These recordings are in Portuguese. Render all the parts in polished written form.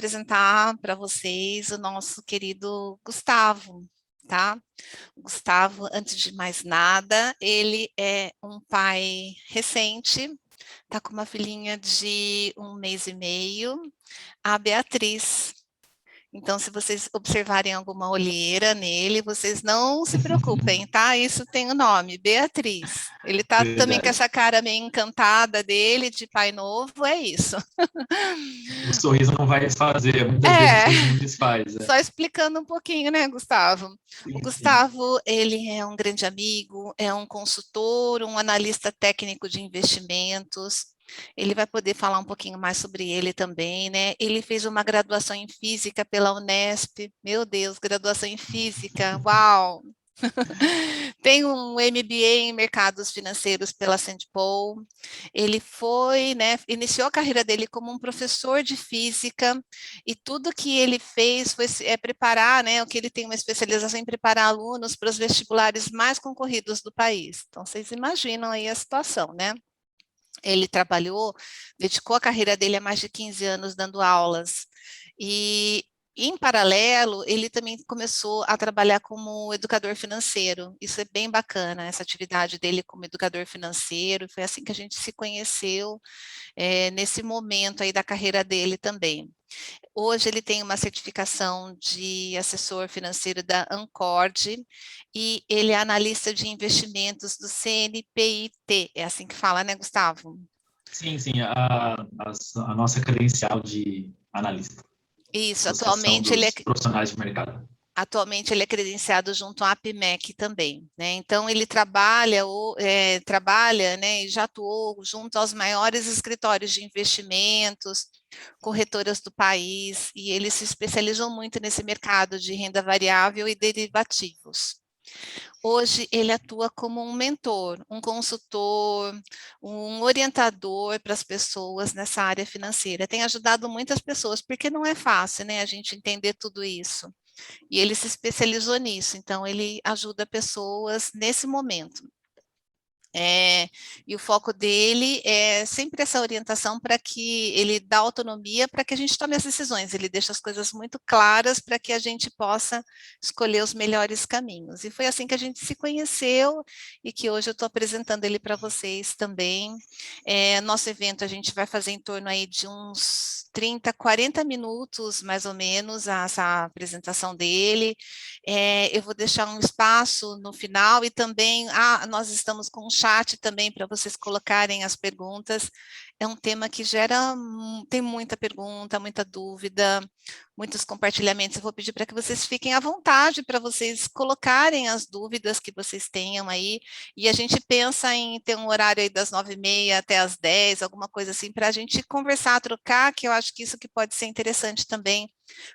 apresentar para vocês o nosso querido Gustavo, tá? O Gustavo, antes de mais nada, ele é um pai recente, tá com uma filhinha de 1 mês e meio, a Beatriz. Então, se vocês observarem alguma olheira nele, vocês não se preocupem, tá? Isso tem o nome, Beatriz. Ele tá também com Verdade. essa cara meio encantada dele, de pai novo, é isso. O sorriso não vai desfazer, muitas vezes o É, sorriso não desfaz. só explicando um pouquinho, né, Gustavo? O Sim, sim. Gustavo, ele é um grande amigo, é um consultor, um analista técnico de investimentos. Ele vai poder falar um pouquinho mais sobre ele também, né? Ele fez uma graduação em física pela Unesp. Meu Deus, graduação em física, uau! Tem um MBA em mercados financeiros pela St. Paul. Ele foi, né, iniciou a carreira dele como um professor de física e tudo que ele fez foi preparar, né, o que ele tem uma especialização em preparar alunos para os vestibulares mais concorridos do país. Então, vocês imaginam aí a situação, né? Ele trabalhou, dedicou a carreira dele a mais de 15 anos dando aulas. E, em paralelo, ele também começou a trabalhar como educador financeiro. Isso é bem bacana, essa atividade dele como educador financeiro. Foi assim que a gente se conheceu, nesse momento aí da carreira dele também. Hoje ele tem uma certificação de assessor financeiro da Ancord e ele é analista de investimentos do CNPIT. É assim que fala, né, Gustavo? Sim, sim, a nossa credencial de analista, Isso, Associação dos Profissionais de Mercado. atualmente ele é credenciado junto à APMEC também, né? Então ele trabalha, trabalha, né, e já atuou junto aos maiores escritórios de investimentos, corretoras do país, e eles se especializam muito nesse mercado de renda variável e derivativos. Hoje ele atua como um mentor, um consultor, um orientador para as pessoas nessa área financeira. Tem ajudado muitas pessoas, porque não é fácil, né, a gente entender tudo isso. E ele se especializou nisso, então ele ajuda pessoas nesse momento. E o foco dele é sempre essa orientação para que ele dá autonomia para que a gente tome as decisões, ele deixa as coisas muito claras para que a gente possa escolher os melhores caminhos. E foi assim que a gente se conheceu e que hoje eu estou apresentando ele para vocês também. Nosso evento a gente vai fazer em torno aí de uns 30, 40 minutos, mais ou menos, essa apresentação dele. Eu vou deixar um espaço no final e também nós estamos com um chat também para vocês colocarem as perguntas. É um tema que tem muita pergunta, muita dúvida, muitos compartilhamentos. Eu vou pedir para que vocês fiquem à vontade para vocês colocarem as dúvidas que vocês tenham aí. E a gente pensa em ter um horário aí das 9h30 até as 10, alguma coisa assim, para a gente conversar, trocar, que eu acho que isso que pode ser interessante também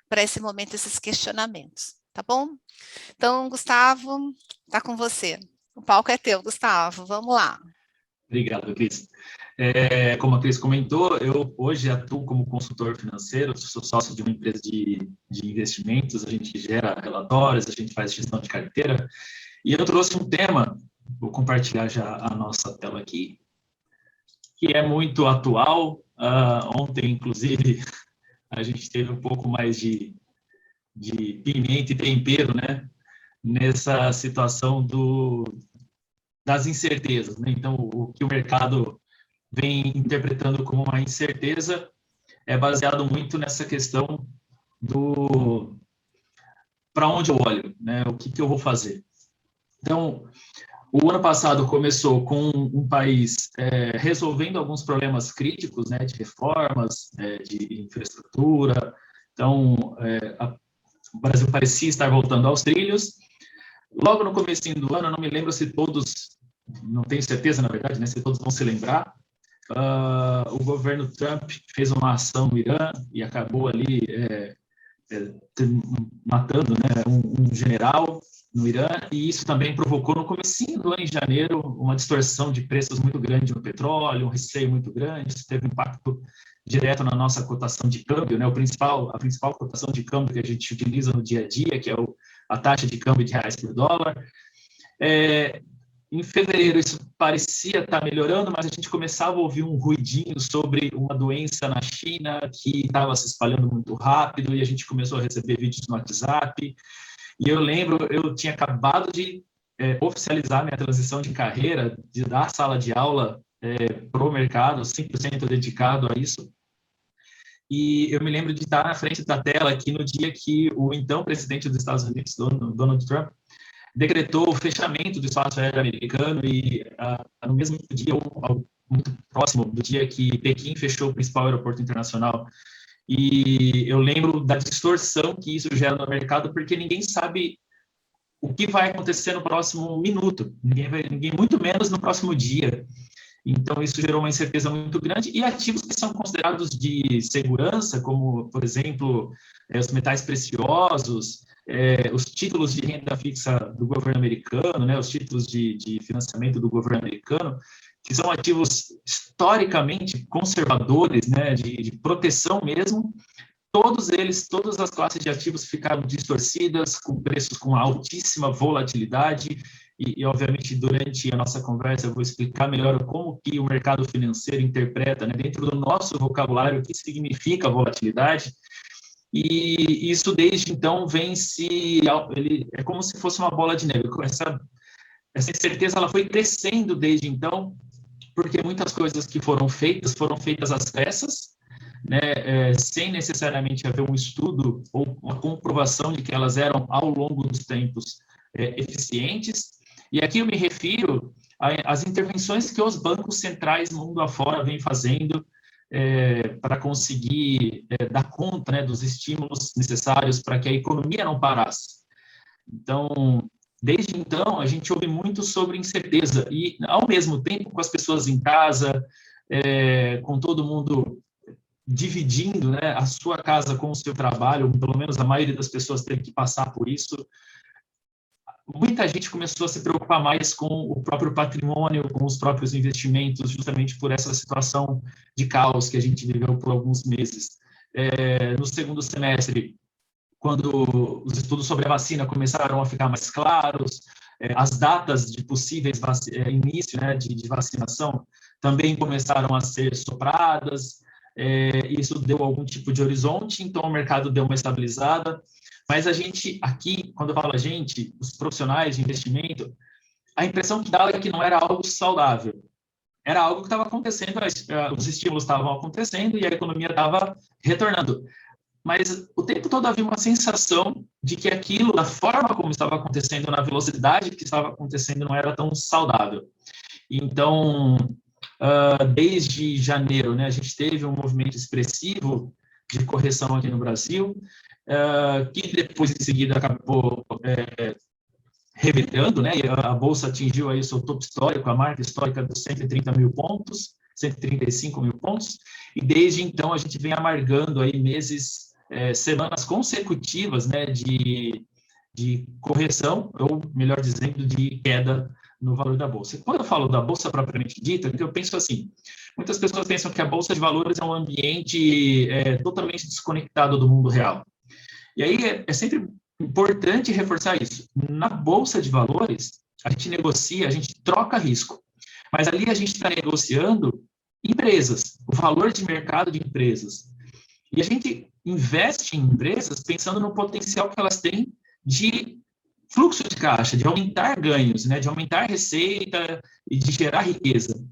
para esse momento, esses questionamentos. Tá bom? Então, Gustavo, tá com você. O palco é teu, Gustavo. Vamos lá. Obrigado, Cris. Como a Cris comentou, eu hoje atuo como consultor financeiro, sou sócio de uma empresa de investimentos, a gente gera relatórios, a gente faz gestão de carteira, e eu trouxe um tema, vou compartilhar já a nossa tela aqui, que é muito atual. Ontem, inclusive, a gente teve um pouco mais de pimenta e tempero, né, nessa situação das incertezas, né? Então, o que o mercado vem interpretando como uma incerteza é baseado muito nessa questão do para onde eu olho, né? O que eu vou fazer. Então, o ano passado começou com um país resolvendo alguns problemas críticos, né, de reformas, de infraestrutura. Então, o Brasil parecia estar voltando aos trilhos. Logo no comecinho do ano, eu não me lembro se todos, não tenho certeza, na verdade, né, se todos vão se lembrar, o governo Trump fez uma ação no Irã e acabou ali matando, né, um general no Irã, e isso também provocou no comecinho do ano, em janeiro, uma distorção de preços muito grande no petróleo, um receio muito grande. Isso teve impacto direto na nossa cotação de câmbio, né? A principal cotação de câmbio que a gente utiliza no dia a dia, que é a taxa de câmbio de reais por dólar. em fevereiro isso parecia estar melhorando, mas a gente começava a ouvir um ruidinho sobre uma doença na China que estava se espalhando muito rápido, e a gente começou a receber vídeos no WhatsApp. E eu lembro, eu tinha acabado de oficializar minha transição de carreira, de dar sala de aula para o mercado, 100% dedicado a isso. E eu me lembro de estar na frente da tela aqui no dia que o então presidente dos Estados Unidos, Donald Trump, decretou o fechamento do espaço aéreo americano e no mesmo dia, ou muito próximo do dia que Pequim fechou o principal aeroporto internacional. E eu lembro da distorção que isso gera no mercado, porque ninguém sabe o que vai acontecer no próximo minuto, ninguém muito menos no próximo dia. Então, isso gerou uma incerteza muito grande, e ativos que são considerados de segurança, como, por exemplo, os metais preciosos, os títulos de renda fixa do governo americano, né, os títulos de financiamento do governo americano, que são ativos historicamente conservadores, né, de proteção mesmo, todos eles, todas as classes de ativos ficaram distorcidas, com preços com altíssima volatilidade, e obviamente, durante a nossa conversa, eu vou explicar melhor como que o mercado financeiro interpreta, né, dentro do nosso vocabulário, o que significa volatilidade. E isso, desde então, é como se fosse uma bola de neve. Essa incerteza ela foi crescendo desde então, porque muitas coisas que foram feitas às pressas, né, sem necessariamente haver um estudo ou uma comprovação de que elas eram, ao longo dos tempos, eficientes. E aqui eu me refiro às intervenções que os bancos centrais mundo afora vêm fazendo para conseguir dar conta, né, dos estímulos necessários para que a economia não parasse. Então, desde então, a gente ouve muito sobre incerteza, e, ao mesmo tempo, com as pessoas em casa, com todo mundo dividindo, né, a sua casa com o seu trabalho, pelo menos a maioria das pessoas teve que passar por isso, muita gente começou a se preocupar mais com o próprio patrimônio, com os próprios investimentos, justamente por essa situação de caos que a gente viveu por alguns meses. No segundo semestre, quando os estudos sobre a vacina começaram a ficar mais claros, as datas de possíveis início, né, de vacinação também começaram a ser sopradas, isso deu algum tipo de horizonte, então o mercado deu uma estabilizada. Mas a gente, aqui, quando eu falo a gente, os profissionais de investimento, a impressão que dava é que não era algo saudável. Era algo que estava acontecendo, os estímulos estavam acontecendo e a economia estava retornando. Mas o tempo todo havia uma sensação de que aquilo, da forma como estava acontecendo, na velocidade que estava acontecendo, não era tão saudável. Então, desde janeiro, né, a gente teve um movimento expressivo de correção aqui no Brasil, que depois, em seguida, acabou revertendo, né, e a Bolsa atingiu aí o seu topo histórico, a marca histórica dos 130 mil pontos, 135 mil pontos, e desde então a gente vem amargando aí meses, semanas consecutivas, né, de correção, ou melhor dizendo, de queda no valor da Bolsa. Quando eu falo da Bolsa propriamente dita, eu penso assim, muitas pessoas pensam que a Bolsa de Valores é um ambiente totalmente desconectado do mundo real. E aí é sempre importante reforçar isso. Na Bolsa de Valores, a gente negocia, a gente troca risco, mas ali a gente está negociando empresas, o valor de mercado de empresas. E a gente investe em empresas pensando no potencial que elas têm de fluxo de caixa, de aumentar ganhos, né, de aumentar receita e de gerar riqueza.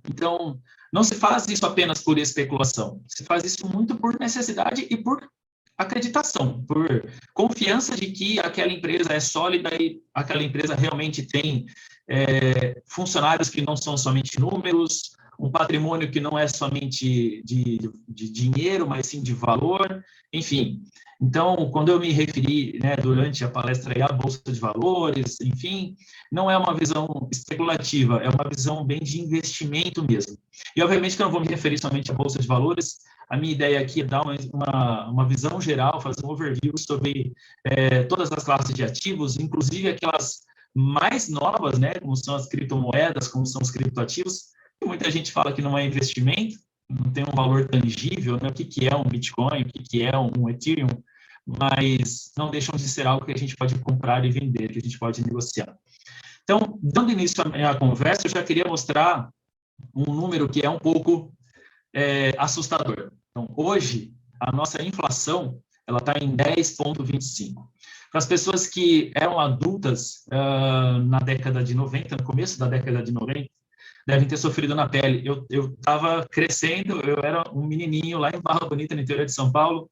Então, não se faz isso apenas por especulação, se faz isso muito por necessidade e por acreditação, por confiança de que aquela empresa é sólida e aquela empresa realmente tem funcionários que não são somente números, um patrimônio que não é somente de dinheiro, mas sim de valor, enfim. Então, quando eu me referi, né, durante a palestra aí, à Bolsa de Valores, enfim, não é uma visão especulativa, é uma visão bem de investimento mesmo. E, obviamente, que eu não vou me referir somente à Bolsa de Valores, a minha ideia aqui é dar uma visão geral, fazer um overview sobre todas as classes de ativos, inclusive aquelas mais novas, né, como são as criptomoedas, como são os criptoativos, que muita gente fala que não é investimento, não tem um valor tangível, né, o que é um Bitcoin, o que é um Ethereum, mas não deixam de ser algo que a gente pode comprar e vender, que a gente pode negociar. Então, dando início à minha conversa, eu já queria mostrar um número que é um pouco assustador. Então, hoje, a nossa inflação ela está em 10,25. Para as pessoas que eram adultas na década de 90, no começo da década de 90, devem ter sofrido na pele. Eu estava crescendo, eu era um menininho lá em Barra Bonita, no interior de São Paulo,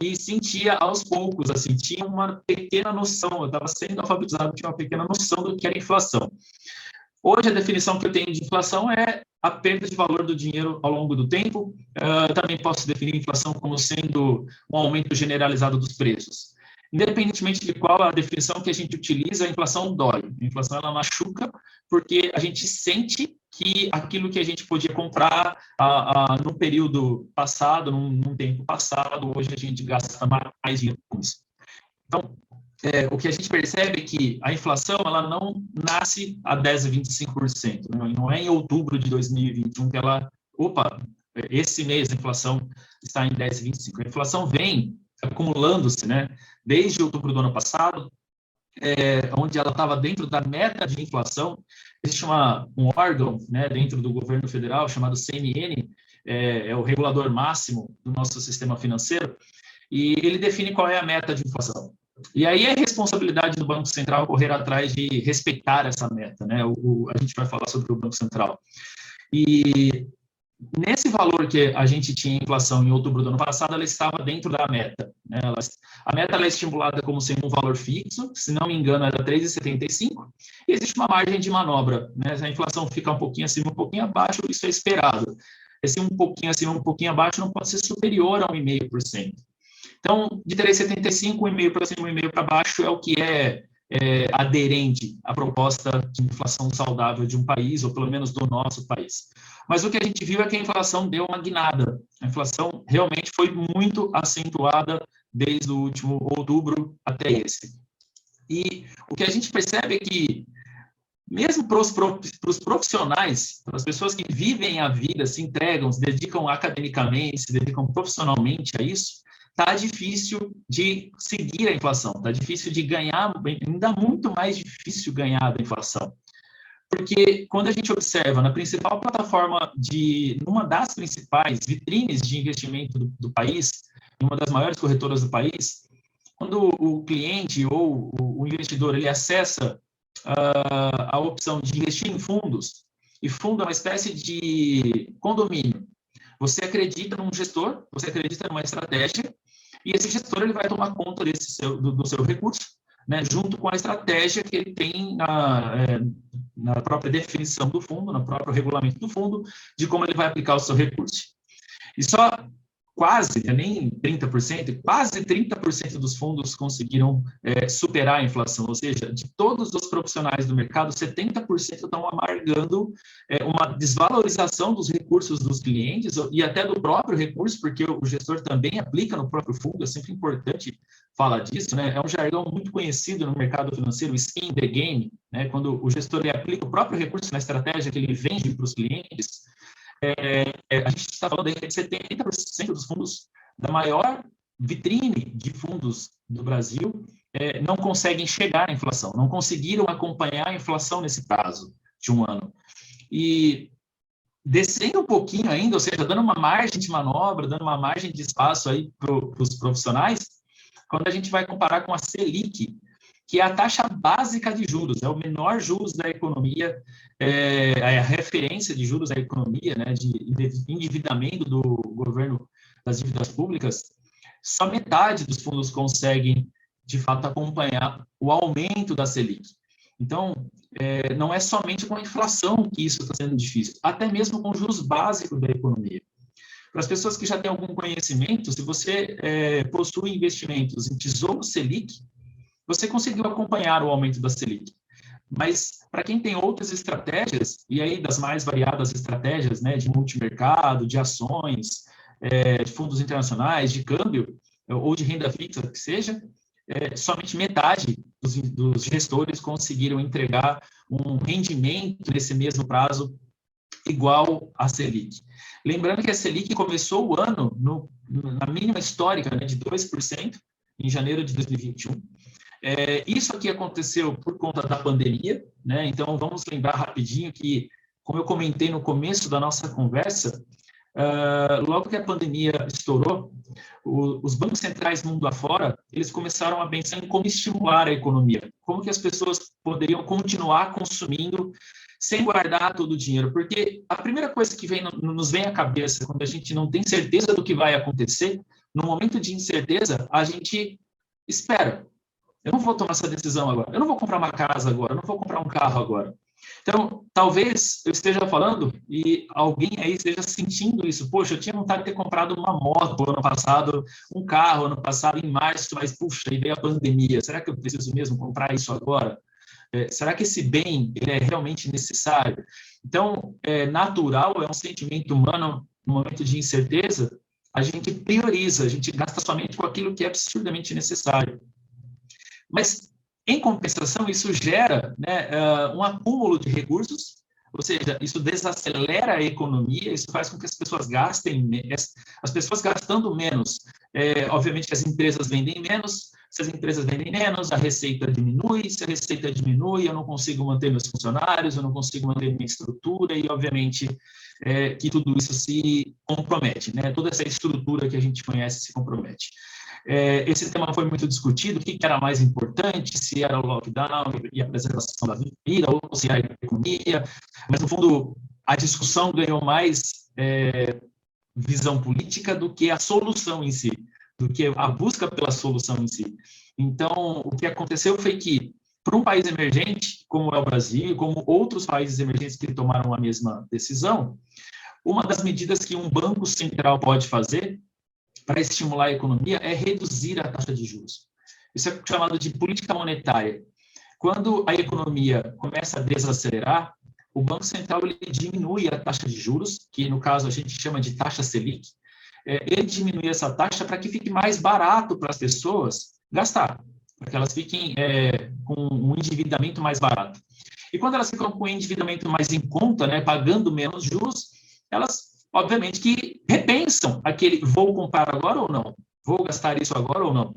e sentia aos poucos, assim, tinha uma pequena noção, eu estava sendo alfabetizado, tinha uma pequena noção do que era inflação. Hoje, a definição que eu tenho de inflação é a perda de valor do dinheiro ao longo do tempo. Também posso definir inflação como sendo um aumento generalizado dos preços. Independentemente de qual a definição que a gente utiliza, a inflação dói. A inflação ela machuca porque a gente sente que aquilo que a gente podia comprar no período passado, num tempo passado, hoje a gente gasta mais dinheiro com isso. Então, o que a gente percebe é que a inflação ela não nasce a 10 a 25%. Não é em outubro de 2021 que esse mês a inflação está em 10 a 25%. A inflação vem acumulando-se, né? Desde outubro do ano passado, onde ela estava dentro da meta de inflação. Existe um órgão, né, dentro do governo federal chamado CMN, é o regulador máximo do nosso sistema financeiro, e ele define qual é a meta de inflação. E aí é responsabilidade do Banco Central correr atrás de respeitar essa meta, né? A gente vai falar sobre o Banco Central. E nesse valor que a gente tinha inflação em outubro do ano passado, ela estava dentro da meta, né? A meta ela é estimulada como sendo um valor fixo, se não me engano era 3,75, e existe uma margem de manobra, né? Se a inflação fica um pouquinho acima, um pouquinho abaixo, isso é esperado. Esse um pouquinho acima, um pouquinho abaixo não pode ser superior a 1,5%. Então, de 3,75, 1,5 para cima, 1,5 para baixo é o que é aderente à proposta de inflação saudável de um país, ou pelo menos do nosso país. Mas o que a gente viu é que a inflação deu uma guinada. A inflação realmente foi muito acentuada desde o último outubro até esse. E o que a gente percebe é que, mesmo para os profissionais, para as pessoas que vivem a vida, se entregam, se dedicam academicamente, se dedicam profissionalmente a isso, está difícil de seguir a inflação, está difícil de ganhar, ainda muito mais difícil ganhar da inflação. Porque quando a gente observa na principal plataforma numa das principais vitrines de investimento do país, uma das maiores corretoras do país, quando o cliente ou o investidor ele acessa a opção de investir em fundos, e fundo é uma espécie de condomínio. Você acredita num gestor, você acredita numa estratégia, e esse gestor ele vai tomar conta do seu recurso, né, junto com a estratégia que ele tem na própria definição do fundo, no próprio regulamento do fundo, de como ele vai aplicar o seu recurso. E só quase, nem 30%, quase 30% dos fundos conseguiram superar a inflação, ou seja, de todos os profissionais do mercado, 70% estão amargando uma desvalorização dos recursos dos clientes e até do próprio recurso, porque o gestor também aplica no próprio fundo, é sempre importante falar disso, né? É um jargão muito conhecido no mercado financeiro, skin in the game, né? Quando o gestor ele aplica o próprio recurso na estratégia que ele vende para os clientes. A gente está falando aí de 70% dos fundos da maior vitrine de fundos do Brasil não conseguem chegar à inflação, não conseguiram acompanhar a inflação nesse prazo de um ano. E descendo um pouquinho ainda, ou seja, dando uma margem de manobra, dando uma margem de espaço aí para os profissionais, quando a gente vai comparar com a Selic, que é a taxa básica de juros, é o menor juros da economia, é a referência de juros da economia, né, de endividamento do governo das dívidas públicas, só metade dos fundos conseguem, de fato, acompanhar o aumento da Selic. Então, não é somente com a inflação que isso está sendo difícil, até mesmo com os juros básicos da economia. Para as pessoas que já têm algum conhecimento, se você possui investimentos em Tesouro Selic, você conseguiu acompanhar o aumento da Selic. Mas, para quem tem outras estratégias, e aí das mais variadas estratégias, né, de multimercado, de ações, de fundos internacionais, de câmbio, ou de renda fixa, que seja, somente metade dos gestores conseguiram entregar um rendimento nesse mesmo prazo igual à Selic. Lembrando que a Selic começou o ano na mínima histórica, né, de 2%, em janeiro de 2021, Isso aqui aconteceu por conta da pandemia, né? Então, vamos lembrar rapidinho que, como eu comentei no começo da nossa conversa, logo que a pandemia estourou, os bancos centrais mundo afora, eles começaram a pensar em como estimular a economia, como que as pessoas poderiam continuar consumindo sem guardar todo o dinheiro, porque a primeira coisa que nos vem à cabeça quando a gente não tem certeza do que vai acontecer, no momento de incerteza, a gente espera. Eu não vou tomar essa decisão agora, eu não vou comprar uma casa agora, eu não vou comprar um carro agora. Então, talvez eu esteja falando e alguém aí esteja sentindo isso. Poxa, eu tinha vontade de ter comprado uma moto ano passado, um carro ano passado, em março, mas, puxa, aí veio a pandemia. Será que eu preciso mesmo comprar isso agora? Será que esse bem ele é realmente necessário? Então, é natural, é um sentimento humano, no momento de incerteza, a gente prioriza, a gente gasta somente com aquilo que é absurdamente necessário. Mas, em compensação, isso gera, né, um acúmulo de recursos, ou seja, isso desacelera a economia, isso faz com que as pessoas gastem, as pessoas gastando menos, obviamente que as empresas vendem menos, se as empresas vendem menos, a receita diminui, se a receita diminui, eu não consigo manter meus funcionários, eu não consigo manter minha estrutura, e obviamente que tudo isso se compromete, né? Toda essa estrutura que a gente conhece se compromete. Esse tema foi muito discutido, o que era mais importante, se era o lockdown e a preservação da vida, ou se era a economia, mas, no fundo, a discussão ganhou mais visão política do que a solução em si, do que a busca pela solução em si. Então, o que aconteceu foi que, para um país emergente, como é o Brasil, como outros países emergentes que tomaram a mesma decisão, uma das medidas que um banco central pode fazer para estimular a economia é reduzir a taxa de juros. Isso é chamado de política monetária. Quando a economia começa a desacelerar, o Banco Central ele diminui a taxa de juros, que no caso a gente chama de taxa Selic, ele diminui essa taxa para que fique mais barato para as pessoas gastar, para que elas fiquem com um endividamento mais barato. E quando elas ficam com um endividamento mais em conta, né, pagando menos juros, elas obviamente que repensam aquele, vou comprar agora ou não? Vou gastar isso agora ou não?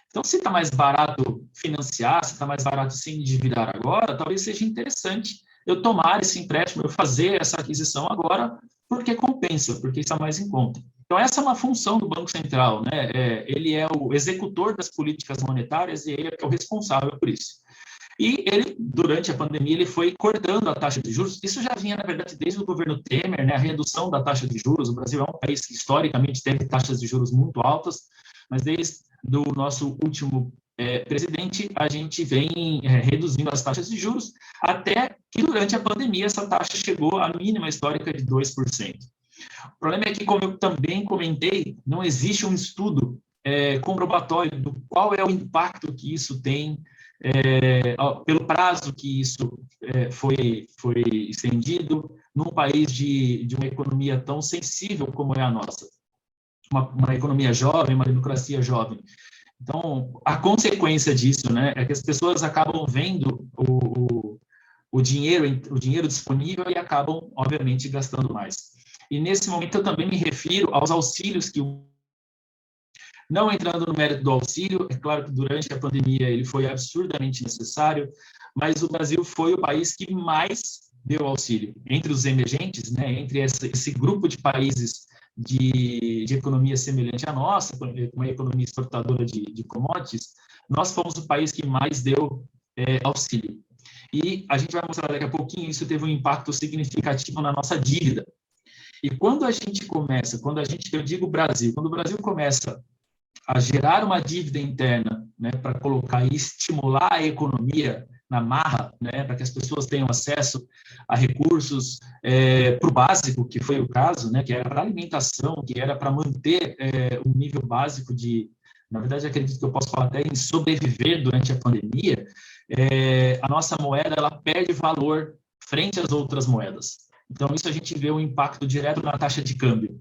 Então, se está mais barato financiar, se está mais barato se endividar agora, talvez seja interessante eu tomar esse empréstimo, eu fazer essa aquisição agora, porque compensa, porque está mais em conta. Então, essa é uma função do Banco Central, né? Ele é o executor das políticas monetárias e ele é o responsável por isso. E ele, durante a pandemia, ele foi cortando a taxa de juros. Isso já vinha, na verdade, desde o governo Temer, né? A redução da taxa de juros. O Brasil é um país que, historicamente, teve taxas de juros muito altas, mas desde o nosso último presidente, a gente vem reduzindo as taxas de juros, até que, durante a pandemia, essa taxa chegou à mínima histórica de 2%. O problema é que, como eu também comentei, não existe um estudo comprobatório do qual é o impacto que isso tem pelo prazo que isso foi estendido num país de uma economia tão sensível como é a nossa, uma economia jovem, uma democracia jovem. Então, a consequência disso, né, é que as pessoas acabam vendo o dinheiro disponível e acabam, obviamente, gastando mais. E, nesse momento, eu também me refiro aos auxílios que não entrando no mérito do auxílio, é claro que durante a pandemia ele foi absurdamente necessário, mas o Brasil foi o país que mais deu auxílio. Entre os emergentes, né, entre esse grupo de países de economia semelhante à nossa, uma economia exportadora de commodities, nós fomos o país que mais deu auxílio. E a gente vai mostrar daqui a pouquinho, isso teve um impacto significativo na nossa dívida. E quando a gente começa, eu digo Brasil, quando o Brasil começa a gerar uma dívida interna, né, para colocar e estimular a economia na marra, né, para que as pessoas tenham acesso a recursos para o básico, que foi o caso, né, que era para alimentação, que era para manter um nível básico de, na verdade, acredito que eu posso falar até em sobreviver durante a pandemia, a nossa moeda ela perde valor frente às outras moedas. Então, isso a gente vê o impacto direto na taxa de câmbio.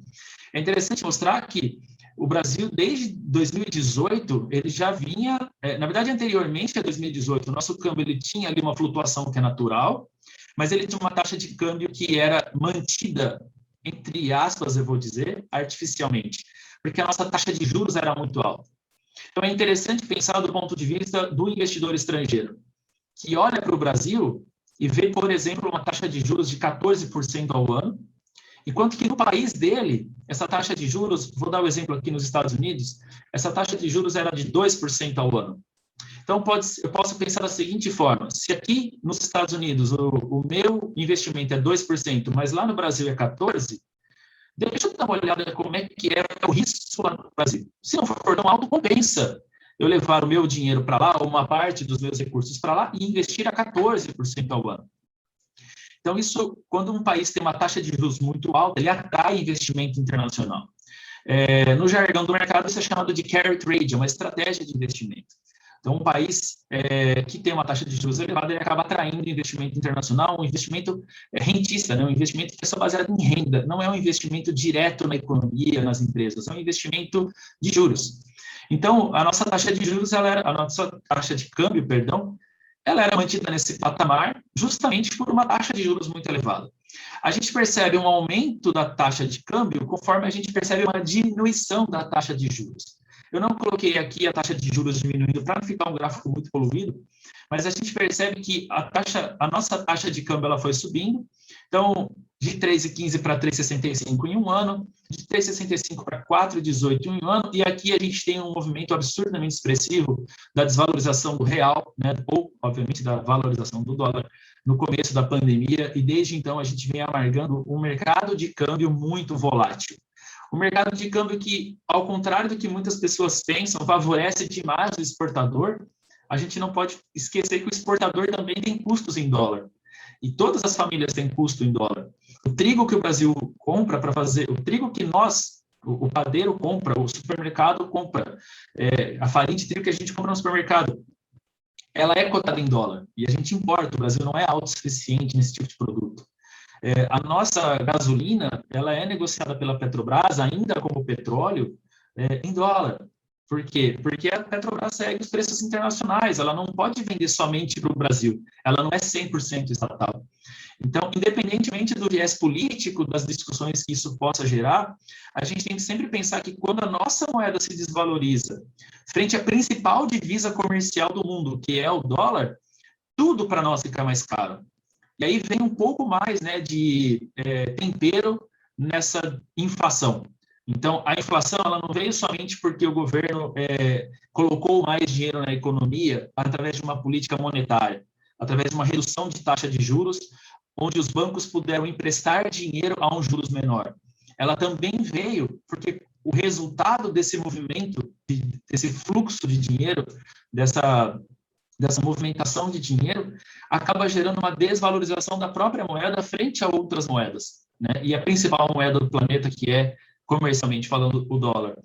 É interessante mostrar que o Brasil, desde 2018, ele já vinha, na verdade, anteriormente a 2018, o nosso câmbio ele tinha ali uma flutuação que é natural, mas ele tinha uma taxa de câmbio que era mantida, entre aspas, eu vou dizer, artificialmente, porque a nossa taxa de juros era muito alta. Então, é interessante pensar do ponto de vista do investidor estrangeiro, que olha para o Brasil e vê, por exemplo, uma taxa de juros de 14% ao ano, enquanto que no país dele, essa taxa de juros, vou dar o um exemplo aqui nos Estados Unidos, essa taxa de juros era de 2% ao ano. Então, eu posso pensar da seguinte forma, se aqui nos Estados Unidos o meu investimento é 2%, mas lá no Brasil é 14%, deixa eu dar uma olhada como é que é o risco lá no Brasil. Se não for tão alto, compensa eu levar o meu dinheiro para lá, ou uma parte dos meus recursos para lá, e investir a 14% ao ano. Então, isso, quando um país tem uma taxa de juros muito alta, ele atrai investimento internacional. No jargão do mercado, isso é chamado de carry trade, é uma estratégia de investimento. Então, um país que tem uma taxa de juros elevada, ele acaba atraindo investimento internacional, um investimento rentista, né? Um investimento que é só baseado em renda, não é um investimento direto na economia, nas empresas, é um investimento de juros. Então, a nossa taxa de juros, a nossa taxa de câmbio, perdão, ela era mantida nesse patamar justamente por uma taxa de juros muito elevada. A gente percebe um aumento da taxa de câmbio conforme a gente percebe uma diminuição da taxa de juros. Eu não coloquei aqui a taxa de juros diminuindo para não ficar um gráfico muito poluído, mas a gente percebe que a nossa taxa de câmbio ela foi subindo, então de 3,15 para 3,65 em um ano, de 3,65 para 4,18 em um ano, e aqui a gente tem um movimento absurdamente expressivo da desvalorização do real, né, ou, obviamente, da valorização do dólar no começo da pandemia, e desde então a gente vem amargando um mercado de câmbio muito volátil. O mercado de câmbio que, ao contrário do que muitas pessoas pensam, favorece demais o exportador, a gente não pode esquecer que o exportador também tem custos em dólar. E todas as famílias têm custo em dólar. O trigo que o Brasil compra para fazer, o trigo que o padeiro compra, o supermercado compra, a farinha de trigo que a gente compra no supermercado, ela é cotada em dólar. E a gente importa, o Brasil não é autossuficiente nesse tipo de produto. A nossa gasolina, ela é negociada pela Petrobras, ainda como petróleo, em dólar. Por quê? Porque a Petrobras segue os preços internacionais, ela não pode vender somente para o Brasil, ela não é 100% estatal. Então, independentemente do viés político, das discussões que isso possa gerar, a gente tem que sempre pensar que quando a nossa moeda se desvaloriza, frente à principal divisa comercial do mundo, que é o dólar, tudo para nós fica mais caro. E aí vem um pouco mais, né, de tempero nessa inflação. Então, a inflação ela não veio somente porque o governo colocou mais dinheiro na economia através de uma política monetária, através de uma redução de taxa de juros, onde os bancos puderam emprestar dinheiro a um juros menor. Ela também veio porque o resultado desse movimento, desse fluxo de dinheiro, dessa movimentação de dinheiro, acaba gerando uma desvalorização da própria moeda frente a outras moedas, né? E a principal moeda do planeta, que é, comercialmente falando, o dólar.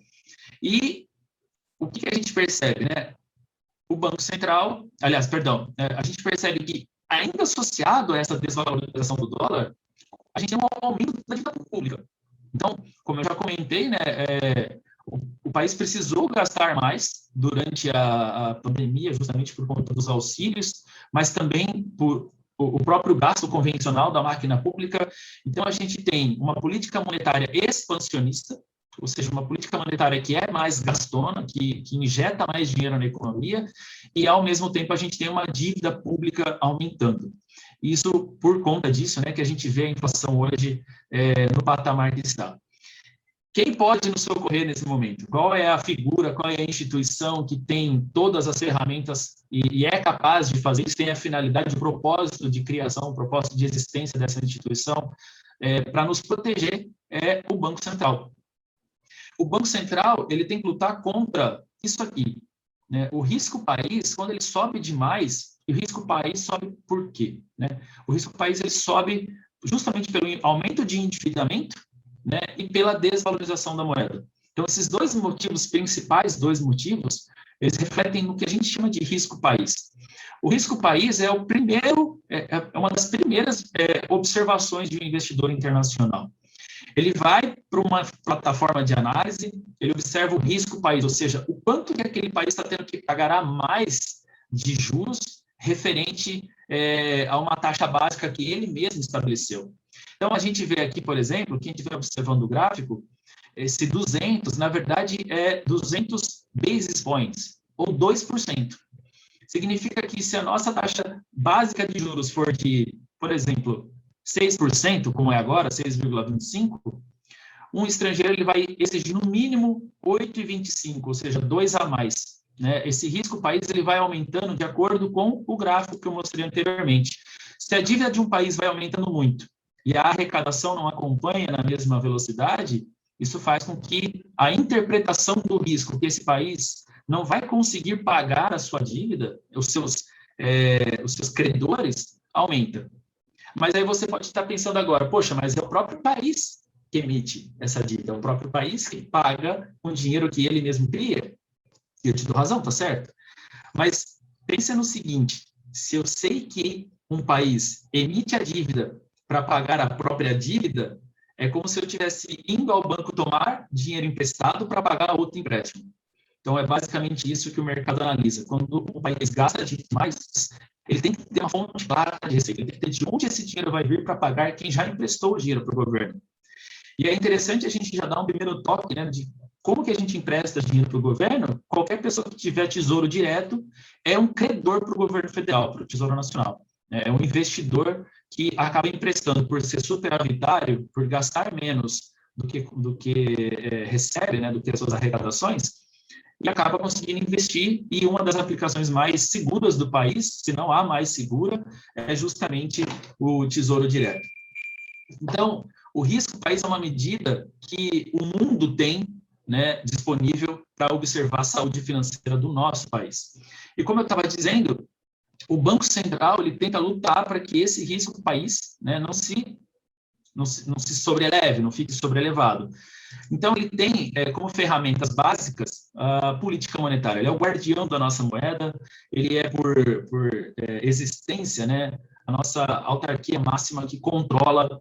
E o que a gente percebe, né? O Banco Central, aliás, perdão, a gente percebe que, ainda associado a essa desvalorização do dólar, a gente tem um aumento da dívida pública. Então, como eu já comentei, né, o país precisou gastar mais durante a pandemia, justamente por conta dos auxílios, mas também por o próprio gasto convencional da máquina pública. Então, a gente tem uma política monetária expansionista, ou seja, uma política monetária que é mais gastona, que injeta mais dinheiro na economia, e, ao mesmo tempo, a gente tem uma dívida pública aumentando. Isso, por conta disso, né, que a gente vê a inflação hoje no patamar que está. Quem pode nos socorrer nesse momento? Qual é a figura, qual é a instituição que tem todas as ferramentas e é capaz de fazer isso, tem a finalidade, o propósito de criação, o propósito de existência dessa instituição para nos proteger? É o Banco Central. O Banco Central ele tem que lutar contra isso aqui, né? O risco país, quando ele sobe demais, e o risco país sobe por quê? Né? O risco país ele sobe justamente pelo aumento de endividamento, né, e pela desvalorização da moeda. Então, esses dois motivos principais, eles refletem no que a gente chama de risco país. O risco país é uma das primeiras observações de um investidor internacional. Ele vai para uma plataforma de análise, ele observa o risco país, ou seja, o quanto que aquele país está tendo que pagar a mais de juros referente a uma taxa básica que ele mesmo estabeleceu. Então, a gente vê aqui, por exemplo, quem estiver observando o gráfico, esse 200, na verdade, é 200 basis points, ou 2%. Significa que se a nossa taxa básica de juros for de, por exemplo, 6%, como é agora, 6,25%, um estrangeiro ele vai exigir no mínimo 8,25%, ou seja, 2 a mais. Né? Esse risco país ele vai aumentando de acordo com o gráfico que eu mostrei anteriormente. Se a dívida de um país vai aumentando muito e a arrecadação não acompanha na mesma velocidade, isso faz com que a interpretação do risco que esse país não vai conseguir pagar a sua dívida, os seus credores, aumenta. Mas aí você pode estar pensando agora, poxa, mas é o próprio país que emite essa dívida, é o próprio país que paga com o dinheiro que ele mesmo cria. E eu te dou razão, tá certo? Mas pensa no seguinte, se eu sei que um país emite a dívida para pagar a própria dívida, é como se eu estivesse indo ao banco tomar dinheiro emprestado para pagar outro empréstimo. Então, é basicamente isso que o mercado analisa. Quando o país gasta demais, ele tem que ter uma fonte clara de receita, ele tem que ter de onde esse dinheiro vai vir para pagar quem já emprestou o dinheiro para o governo. E é interessante a gente já dar um primeiro toque, né, de como que a gente empresta dinheiro para o governo. Qualquer pessoa que tiver tesouro direto é um credor para o governo federal, para o Tesouro Nacional. É um investidor que acaba emprestando por ser superavitário, por gastar menos do que recebe, né, do que as suas arrecadações, e acaba conseguindo investir, e uma das aplicações mais seguras do país, se não a mais segura, é justamente o Tesouro Direto. Então, o risco país é uma medida que o mundo tem, né, disponível para observar a saúde financeira do nosso país. E como eu estava dizendo, o Banco Central ele tenta lutar para que esse risco do país, né, não se sobreleve, não fique sobrelevado. Então, ele tem como ferramentas básicas a política monetária. Ele é o guardião da nossa moeda, ele é, por existência, né, a nossa autarquia máxima que controla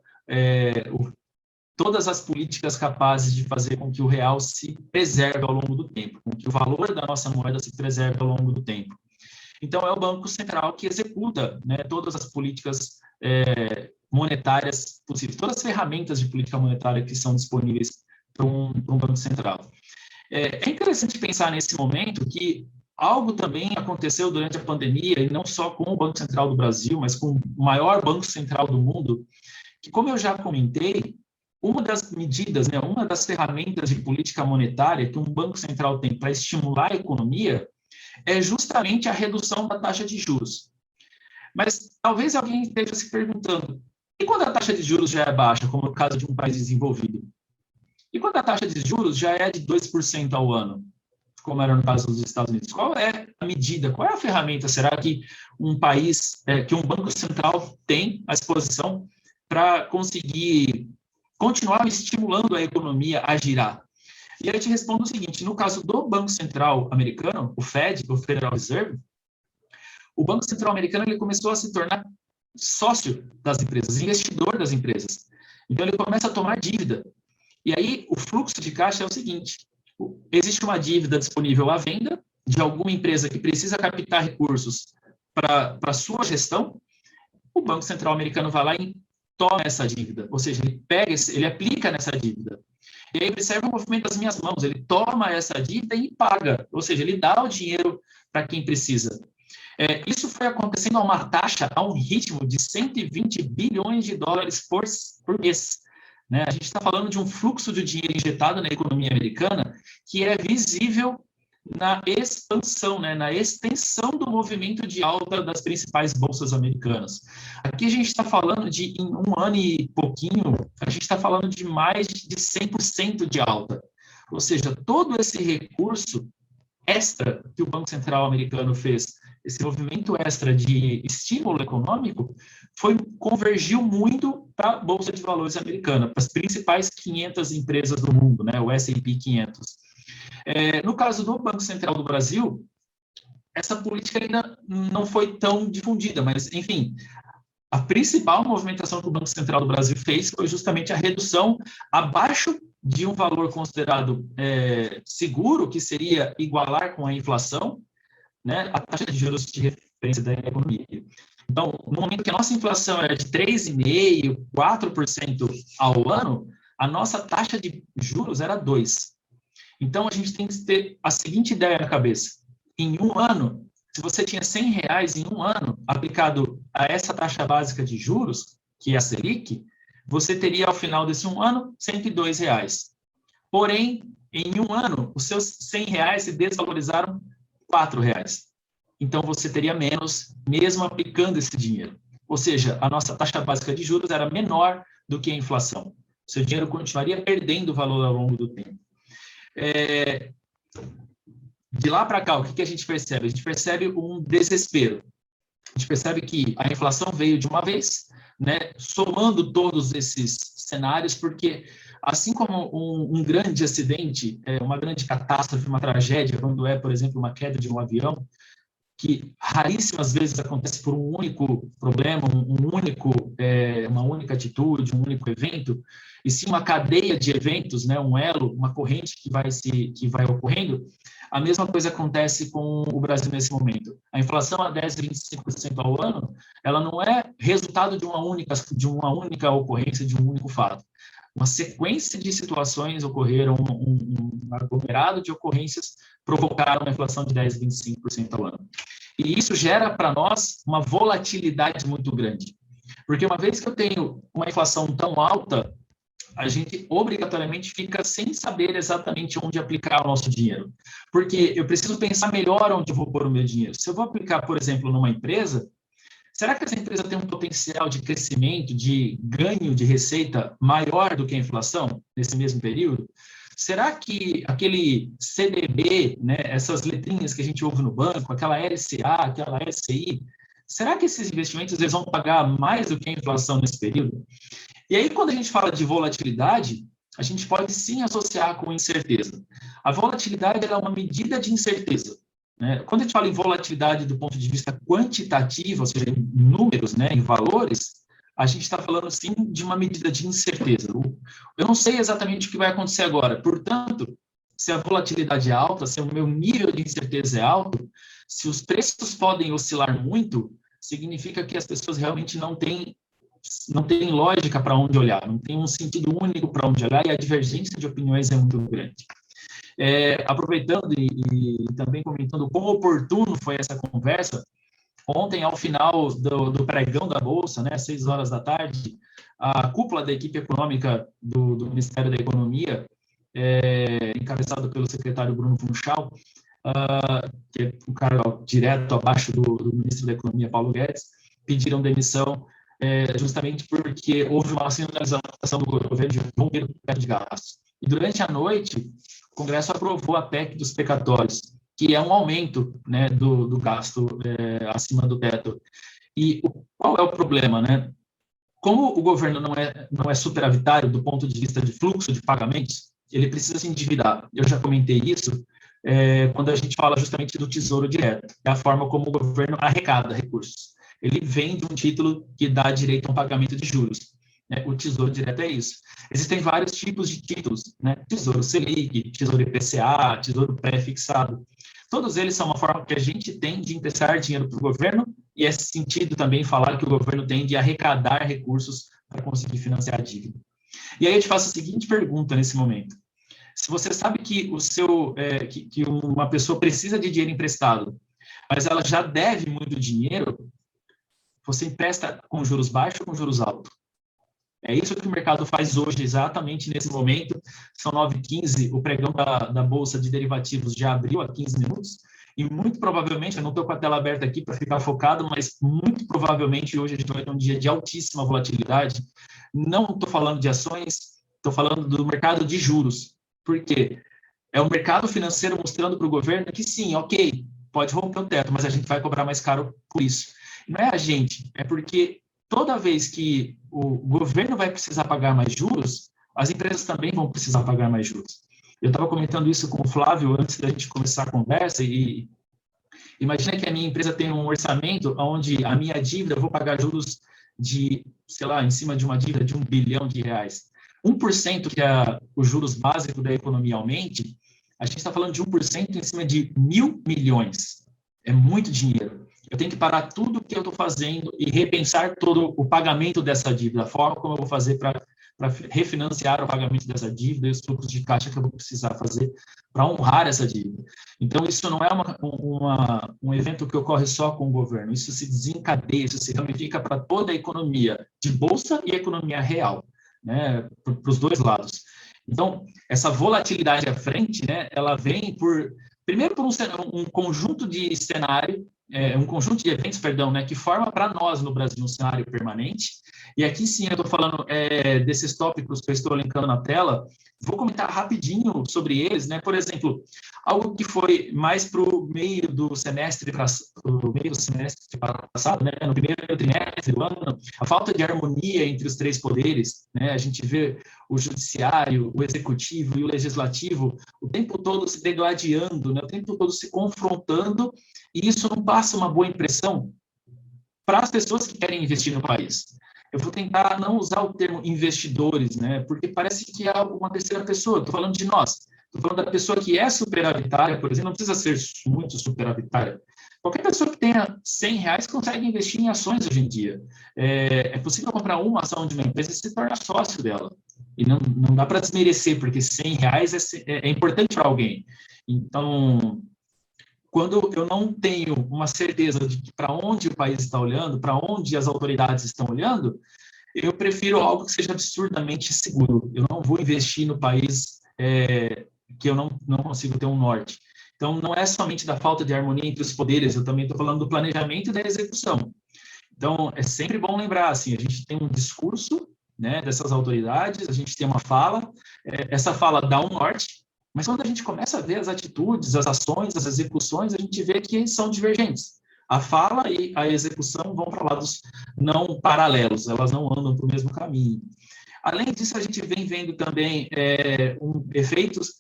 todas as políticas capazes de fazer com que o real se preserve ao longo do tempo, com que o valor da nossa moeda se preserve ao longo do tempo. Então, é o Banco Central que executa, né, todas as políticas monetárias possíveis, todas as ferramentas de política monetária que são disponíveis para um Banco Central. É interessante pensar nesse momento que algo também aconteceu durante a pandemia, e não só com o Banco Central do Brasil, mas com o maior Banco Central do mundo, que, como eu já comentei, uma das medidas, né, uma das ferramentas de política monetária que um Banco Central tem para estimular a economia é justamente a redução da taxa de juros. Mas talvez alguém esteja se perguntando, e quando a taxa de juros já é baixa, como no caso de um país desenvolvido? E quando a taxa de juros já é de 2% ao ano, como era no caso dos Estados Unidos? Qual é a medida, qual é a ferramenta, será que um país, que um Banco Central tem à disposição para conseguir continuar estimulando a economia a girar? E aí eu te respondo o seguinte, no caso do Banco Central americano, o Fed, o Federal Reserve, o Banco Central americano ele começou a se tornar sócio das empresas, investidor das empresas. Então, ele começa a tomar dívida. E aí, o fluxo de caixa é o seguinte, existe uma dívida disponível à venda de alguma empresa que precisa captar recursos para a sua gestão, o Banco Central americano vai lá e toma essa dívida, ou seja, ele aplica nessa dívida. E aí observa o movimento das minhas mãos, ele toma essa dívida e paga, ou seja, ele dá o dinheiro para quem precisa. Isso foi acontecendo a uma taxa, a um ritmo de 120 bilhões de dólares por mês. Né? A gente está falando de um fluxo de dinheiro injetado na economia americana que é visível na expansão, né? Na extensão do movimento de alta das principais bolsas americanas. Aqui a gente está falando de, em um ano e pouquinho, a gente está falando de mais de 100% de alta. Ou seja, todo esse recurso extra que o Banco Central americano fez, esse movimento extra de estímulo econômico, convergiu muito para a Bolsa de Valores americana, para as principais 500 empresas do mundo, né, o S&P 500. No caso do Banco Central do Brasil, essa política ainda não foi tão difundida, mas, enfim, a principal movimentação que o Banco Central do Brasil fez foi justamente a redução abaixo de um valor considerado seguro, que seria igualar com a inflação, né, a taxa de juros de referência da economia. Então, no momento que a nossa inflação era de 3,5%, 4% ao ano, a nossa taxa de juros era 2%. Então, a gente tem que ter a seguinte ideia na cabeça. Em um ano, se você tinha R$ 100 em um ano aplicado a essa taxa básica de juros, que é a Selic, você teria, ao final desse um ano, R$ 102. Porém, em um ano, os seus R$ 100 se desvalorizaram R$ 4. Então, você teria menos, mesmo aplicando esse dinheiro. Ou seja, a nossa taxa básica de juros era menor do que a inflação. Seu dinheiro continuaria perdendo valor ao longo do tempo. De lá para cá, o que a gente percebe? A gente percebe um desespero. A gente percebe que a inflação veio de uma vez, né, somando todos esses cenários, porque assim como um grande acidente, uma grande catástrofe, uma tragédia, quando é, por exemplo, uma queda de um avião, que raríssimas vezes acontece por um único problema, uma única atitude, um único evento, e sim uma cadeia de eventos, né, um elo, uma corrente que vai ocorrendo. A mesma coisa acontece com o Brasil nesse momento. A inflação a 10, 25% ao ano, ela não é resultado de uma única ocorrência, de um único fato. Uma sequência de situações ocorreram, um aglomerado de ocorrências provocaram uma inflação de 10, 25% ao ano. E isso gera para nós uma volatilidade muito grande. Porque uma vez que eu tenho uma inflação tão alta, a gente obrigatoriamente fica sem saber exatamente onde aplicar o nosso dinheiro. Porque eu preciso pensar melhor onde eu vou pôr o meu dinheiro. Se eu vou aplicar, por exemplo, numa empresa, será que essa empresa tem um potencial de crescimento, de ganho de receita maior do que a inflação nesse mesmo período? Será que aquele CDB, né, essas letrinhas que a gente ouve no banco, aquela LCA, aquela LCI, será que esses investimentos eles vão pagar mais do que a inflação nesse período? E aí, quando a gente fala de volatilidade, a gente pode sim associar com incerteza. A volatilidade é uma medida de incerteza. Né? Quando a gente fala em volatilidade do ponto de vista quantitativo, ou seja, em números, né, em valores, a gente está falando, sim, de uma medida de incerteza. Eu não sei exatamente o que vai acontecer agora, portanto, se a volatilidade é alta, se o meu nível de incerteza é alto, se os preços podem oscilar muito, significa que as pessoas realmente não têm lógica para onde olhar, não tem um sentido único para onde olhar, e a divergência de opiniões é muito grande. Aproveitando e também comentando quão oportuno foi essa conversa, ontem, ao final do pregão da Bolsa, né, às 6 horas da tarde, a cúpula da equipe econômica do Ministério da Economia, encabeçado pelo secretário Bruno Funchal, que é um cargo direto abaixo do ministro da Economia, Paulo Guedes, pediram demissão justamente porque houve uma sinalização do governo de romper o teto de gastos. E durante a noite, o Congresso aprovou a PEC dos precatórios, que é um aumento, né, do gasto acima do teto. E qual é o problema, né? Como o governo não é superavitário do ponto de vista de fluxo de pagamentos, ele precisa se endividar. Eu já comentei isso quando a gente fala justamente do Tesouro Direto, é a forma como o governo arrecada recursos. Ele vende um título que dá direito a um pagamento de juros. Né? O Tesouro Direto é isso. Existem vários tipos de títulos, né? Tesouro Selic, Tesouro IPCA, Tesouro Pré-fixado. Todos eles são uma forma que a gente tem de emprestar dinheiro para o governo, e é sentido também falar que o governo tem de arrecadar recursos para conseguir financiar a dívida. E aí eu te faço a seguinte pergunta nesse momento. Se você sabe que que uma pessoa precisa de dinheiro emprestado, mas ela já deve muito dinheiro, você empresta com juros baixos ou com juros altos? É isso que o mercado faz hoje, exatamente nesse momento. São 9h15, o pregão da Bolsa de Derivativos já abriu há 15 minutos, e muito provavelmente, eu não estou com a tela aberta aqui para ficar focado, mas muito provavelmente hoje a gente vai ter um dia de altíssima volatilidade. Não estou falando de ações, estou falando do mercado de juros. Por quê? É o mercado financeiro mostrando para o governo que sim, ok, pode romper o teto, mas a gente vai cobrar mais caro por isso. Não é a gente, é porque toda vez que o governo vai precisar pagar mais juros, as empresas também vão precisar pagar mais juros. Eu estava comentando isso com o Flávio antes da gente começar a conversa, e imagina que a minha empresa tem um orçamento onde a minha dívida, eu vou pagar juros de, sei lá, em cima de uma dívida de R$1 bilhão. 1% que é os juros básicos da economia aumente, a gente está falando de 1% em cima de 1.000 milhões. É muito dinheiro. Eu tenho que parar tudo o que eu estou fazendo e repensar todo o pagamento dessa dívida, a forma como eu vou fazer para para refinanciar o pagamento dessa dívida e os fluxos de caixa que eu vou precisar fazer para honrar essa dívida. Então, isso não é um evento que ocorre só com o governo, isso se desencadeia, isso se ramifica para toda a economia de bolsa e a economia real, né, para os dois lados. Então, essa volatilidade à frente, né, ela vem primeiro por um conjunto de cenário, um conjunto de eventos, perdão, né, que forma para nós no Brasil um cenário permanente. E aqui sim eu estou falando desses tópicos que eu estou linkando na tela. Vou comentar rapidinho sobre eles, né? Por exemplo, algo que foi mais para o meio do semestre passado, né? No primeiro trimestre do ano, a falta de harmonia entre os três poderes, né? A gente vê o judiciário, o executivo e o legislativo o tempo todo se degladiando, né? O tempo todo se confrontando, e isso não passa uma boa impressão para as pessoas que querem investir no país. Eu vou tentar não usar o termo investidores, né? Porque parece que é uma terceira pessoa. Estou falando de nós. Estou falando da pessoa que é superavitária, por exemplo, não precisa ser muito superavitária. Qualquer pessoa que tenha R$100 consegue investir em ações hoje em dia. É possível comprar uma ação de uma empresa e se tornar sócio dela. E não dá para desmerecer, porque R$100 é importante para alguém. Então, quando eu não tenho uma certeza de para onde o país está olhando, para onde as autoridades estão olhando, eu prefiro algo que seja absurdamente seguro. Eu não vou investir no país que eu não consigo ter um norte. Então, não é somente da falta de harmonia entre os poderes, eu também estou falando do planejamento e da execução. Então, é sempre bom lembrar, assim, a gente tem um discurso, né, dessas autoridades, a gente tem uma fala, essa fala dá um norte, mas quando a gente começa a ver as atitudes, as ações, as execuções, a gente vê que são divergentes. A fala e a execução vão para lados não paralelos, elas não andam para o mesmo caminho. Além disso, a gente vem vendo também efeitos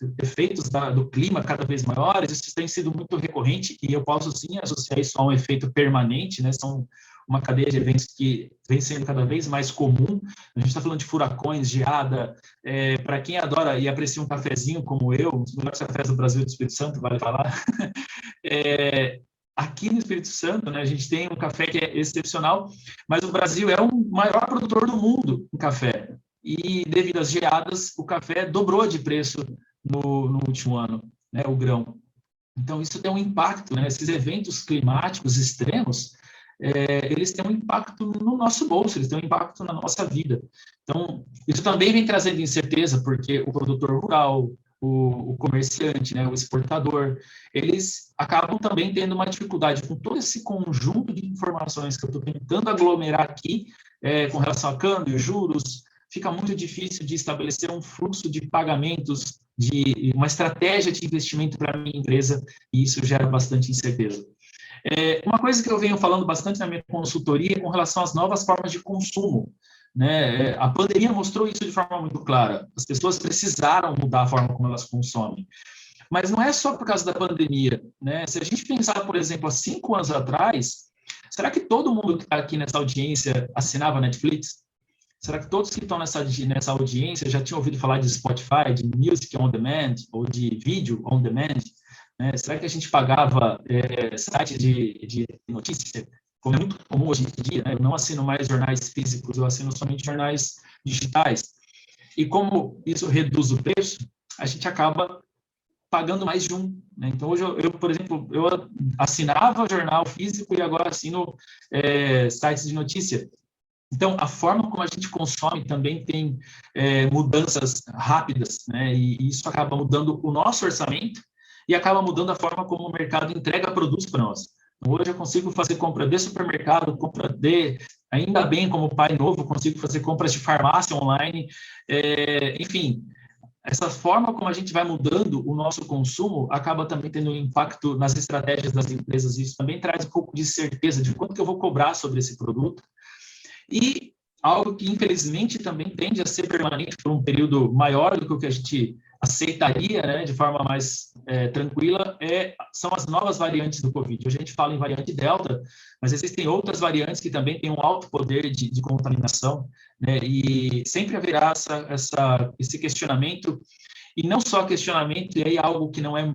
do clima cada vez maiores, isso tem sido muito recorrente, e eu posso sim associar isso a um efeito permanente, né? São uma cadeia de eventos que vem sendo cada vez mais comum. A gente está falando de furacões, geada, para quem adora e aprecia um cafezinho como eu, um dos melhores cafés do Brasil e do Espírito Santo, vale falar, aqui no Espírito Santo, né, a gente tem um café que é excepcional, mas o Brasil é o maior produtor do mundo em café. E devido às geadas, o café dobrou de preço no último ano, né, o grão. Então, isso tem um impacto, né? Esses eventos climáticos extremos, eles têm um impacto no nosso bolso, eles têm um impacto na nossa vida. Então, isso também vem trazendo incerteza, porque o produtor rural, o comerciante, né, o exportador, eles acabam também tendo uma dificuldade com todo esse conjunto de informações que eu estou tentando aglomerar aqui, com relação a câmbio, juros, fica muito difícil de estabelecer um fluxo de pagamentos, de uma estratégia de investimento para a minha empresa, e isso gera bastante incerteza. Uma coisa que eu venho falando bastante na minha consultoria é com relação às novas formas de consumo, né? A pandemia mostrou isso de forma muito clara. As pessoas precisaram mudar a forma como elas consomem. Mas não é só por causa da pandemia, né? Se a gente pensar, por exemplo, há 5 anos atrás, será que todo mundo que está aqui nessa audiência assinava Netflix? Será que todos que estão nessa audiência já tinham ouvido falar de Spotify, de Music on Demand, ou de Vídeo on Demand? Né? Será que a gente pagava sites de notícia, como é muito comum hoje em dia? Né? Eu não assino mais jornais físicos, eu assino somente jornais digitais. E como isso reduz o preço, a gente acaba pagando mais de um. Né? Então, hoje, por exemplo, eu assinava jornal físico e agora assino sites de notícia. Então, a forma como a gente consome também tem mudanças rápidas, né? E isso acaba mudando o nosso orçamento e acaba mudando a forma como o mercado entrega produtos para nós. Então, hoje eu consigo fazer compra de supermercado, ainda bem como pai novo, consigo fazer compras de farmácia online, enfim. Essa forma como a gente vai mudando o nosso consumo acaba também tendo um impacto nas estratégias das empresas, e isso também traz um pouco de certeza de quanto que eu vou cobrar sobre esse produto. E algo que, infelizmente, também tende a ser permanente por um período maior do que o que a gente aceitaria, né, de forma mais tranquila, são as novas variantes do Covid. Hoje a gente fala em variante Delta, mas existem outras variantes que também têm um alto poder de contaminação, né, e sempre haverá esse questionamento, e não só questionamento, e aí algo que não é,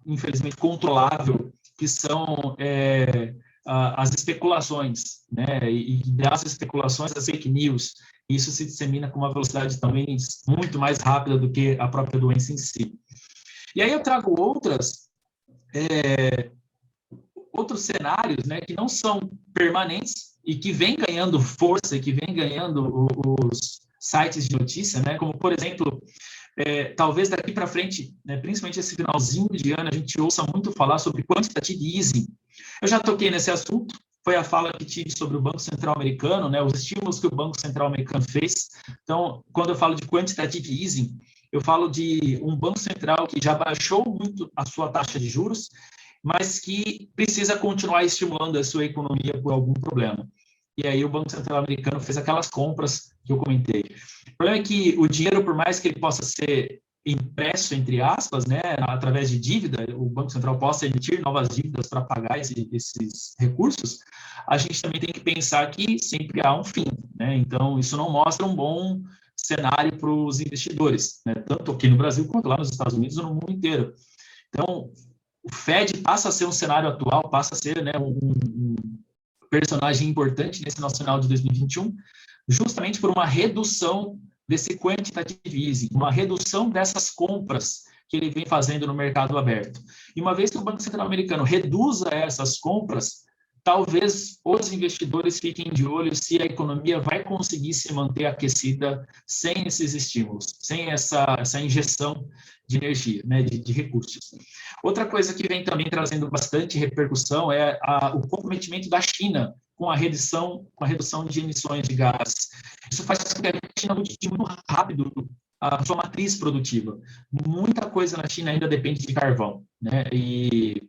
infelizmente, controlável, que são as especulações, né? E das especulações, as fake news. Isso se dissemina com uma velocidade também muito mais rápida do que a própria doença em si. E aí eu trago outros cenários, né, que não são permanentes e que vêm ganhando força, e que vêm ganhando os sites de notícia, né, como, por exemplo, talvez daqui para frente, né, principalmente esse finalzinho de ano, a gente ouça muito falar sobre quantitative easing. Eu já toquei nesse assunto, foi a fala que tive sobre o Banco Central americano, né, os estímulos que o Banco Central americano fez. Então, quando eu falo de quantitative easing, eu falo de um Banco Central que já baixou muito a sua taxa de juros, mas que precisa continuar estimulando a sua economia por algum problema. E aí o Banco Central americano fez aquelas compras que eu comentei. O problema é que o dinheiro, por mais que ele possa ser impresso, entre aspas, né, através de dívida, o Banco Central possa emitir novas dívidas para pagar esses recursos, a gente também tem que pensar que sempre há um fim, né? Então, isso não mostra um bom cenário para os investidores, né? Tanto aqui no Brasil quanto lá nos Estados Unidos ou no mundo inteiro. Então, o Fed passa a ser um cenário atual, passa a ser, né, um personagem importante nesse nosso final de 2021, justamente por uma redução desse quantitative easing, uma redução dessas compras que ele vem fazendo no mercado aberto. E uma vez que o Banco Central americano reduza essas compras, talvez os investidores fiquem de olho se a economia vai conseguir se manter aquecida sem esses estímulos, sem essa injeção de energia, né, de recursos. Outra coisa que vem também trazendo bastante repercussão é o comprometimento da China com a redução de emissões de gás. Isso faz com que a China mude muito rápido a sua matriz produtiva. Muita coisa na China ainda depende de carvão, né? E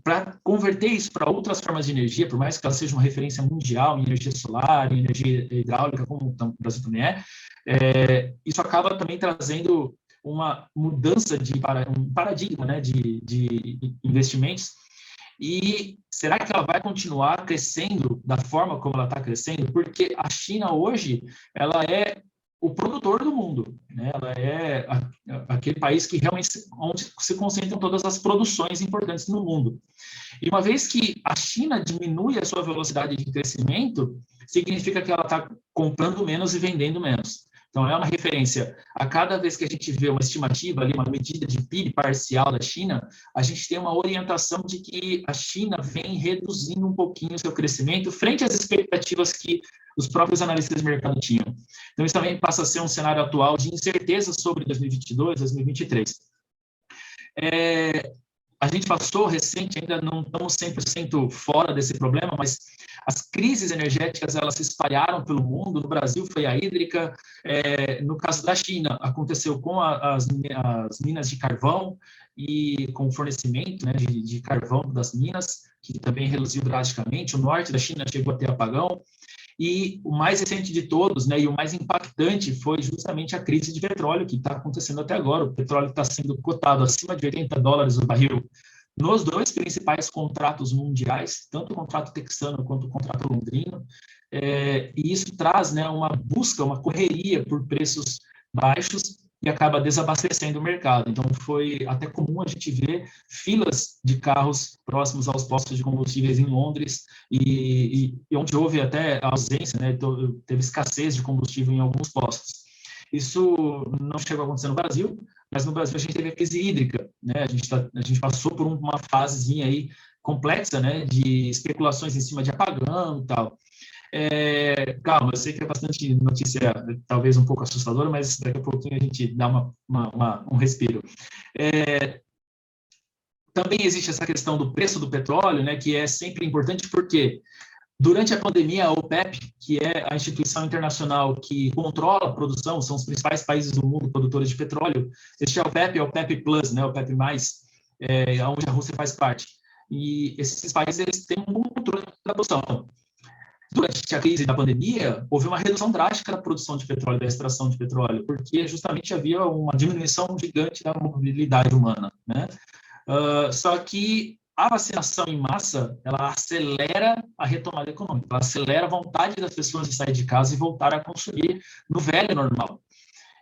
para converter isso para outras formas de energia, por mais que ela seja uma referência mundial em energia solar, em energia hidráulica, como o Brasil também isso acaba também trazendo uma mudança de um paradigma, né, de investimentos. E será que ela vai continuar crescendo da forma como ela está crescendo? Porque a China hoje, ela é o produtor do mundo, né? Ela é aquele país que realmente onde se concentram todas as produções importantes no mundo. E uma vez que a China diminui a sua velocidade de crescimento, significa que ela está comprando menos e vendendo menos. Então, é uma referência. A cada vez que a gente vê uma estimativa, ali, uma medida de PIB parcial da China, a gente tem uma orientação de que a China vem reduzindo um pouquinho o seu crescimento frente às expectativas que os próprios analistas de mercado tinham. Então, isso também passa a ser um cenário atual de incerteza sobre 2022, 2023. A gente passou recente, ainda não estamos 100% fora desse problema, mas as crises energéticas, elas se espalharam pelo mundo. No Brasil foi a hídrica, no caso da China, aconteceu com as minas de carvão e com o fornecimento, né, de carvão das minas, que também reduziu drasticamente. O norte da China chegou a ter apagão. E o mais recente de todos, né, e o mais impactante foi justamente a crise de petróleo que está acontecendo até agora. O petróleo está sendo cotado acima de $80 o barril nos dois principais contratos mundiais, tanto o contrato texano quanto o contrato londrino, e isso traz, né, uma busca, uma correria por preços baixos e acaba desabastecendo o mercado. Então, foi até comum a gente ver filas de carros próximos aos postos de combustíveis em Londres e onde houve até ausência, né, teve escassez de combustível em alguns postos. Isso não chegou a acontecer no Brasil, mas no Brasil a gente teve a crise hídrica, né? A gente passou por uma fasezinha aí complexa, né, de especulações em cima de apagão e tal. Calma, eu sei que é bastante notícia, talvez um pouco assustadora, mas daqui a pouquinho a gente dá um respiro. Também existe essa questão do preço do petróleo, né, que é sempre importante porque durante a pandemia, a OPEP, que é a instituição internacional que controla a produção, são os principais países do mundo produtores de petróleo. Este é a OPEP, é o OPEP Plus, né, o OPEP+, onde a Rússia faz parte. E esses países eles têm um bom controle da produção. Durante a crise da pandemia, houve uma redução drástica da produção de petróleo, da extração de petróleo, porque justamente havia uma diminuição gigante da mobilidade humana, né? Só que a vacinação em massa, ela acelera a retomada econômica, ela acelera a vontade das pessoas de sair de casa e voltar a consumir no velho normal.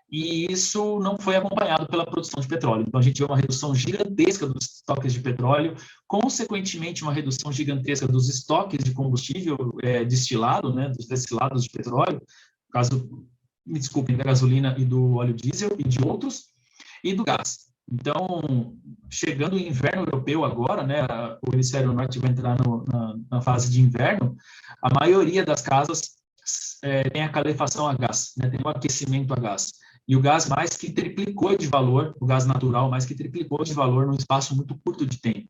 e isso não foi acompanhado pela produção de petróleo. Então, a gente vê uma redução gigantesca dos estoques de petróleo, consequentemente, uma redução gigantesca dos estoques de combustível destilado, né, dos destilados de petróleo, no caso, me desculpem, da gasolina e do óleo diesel e de outros, e do gás. Então, chegando o inverno europeu agora, né, o hemisfério norte vai entrar na fase de inverno, a maioria das casas tem a calefação a gás, né, tem o aquecimento a gás. E o gás mais que triplicou de valor, o gás natural mais que triplicou de valor num espaço muito curto de tempo.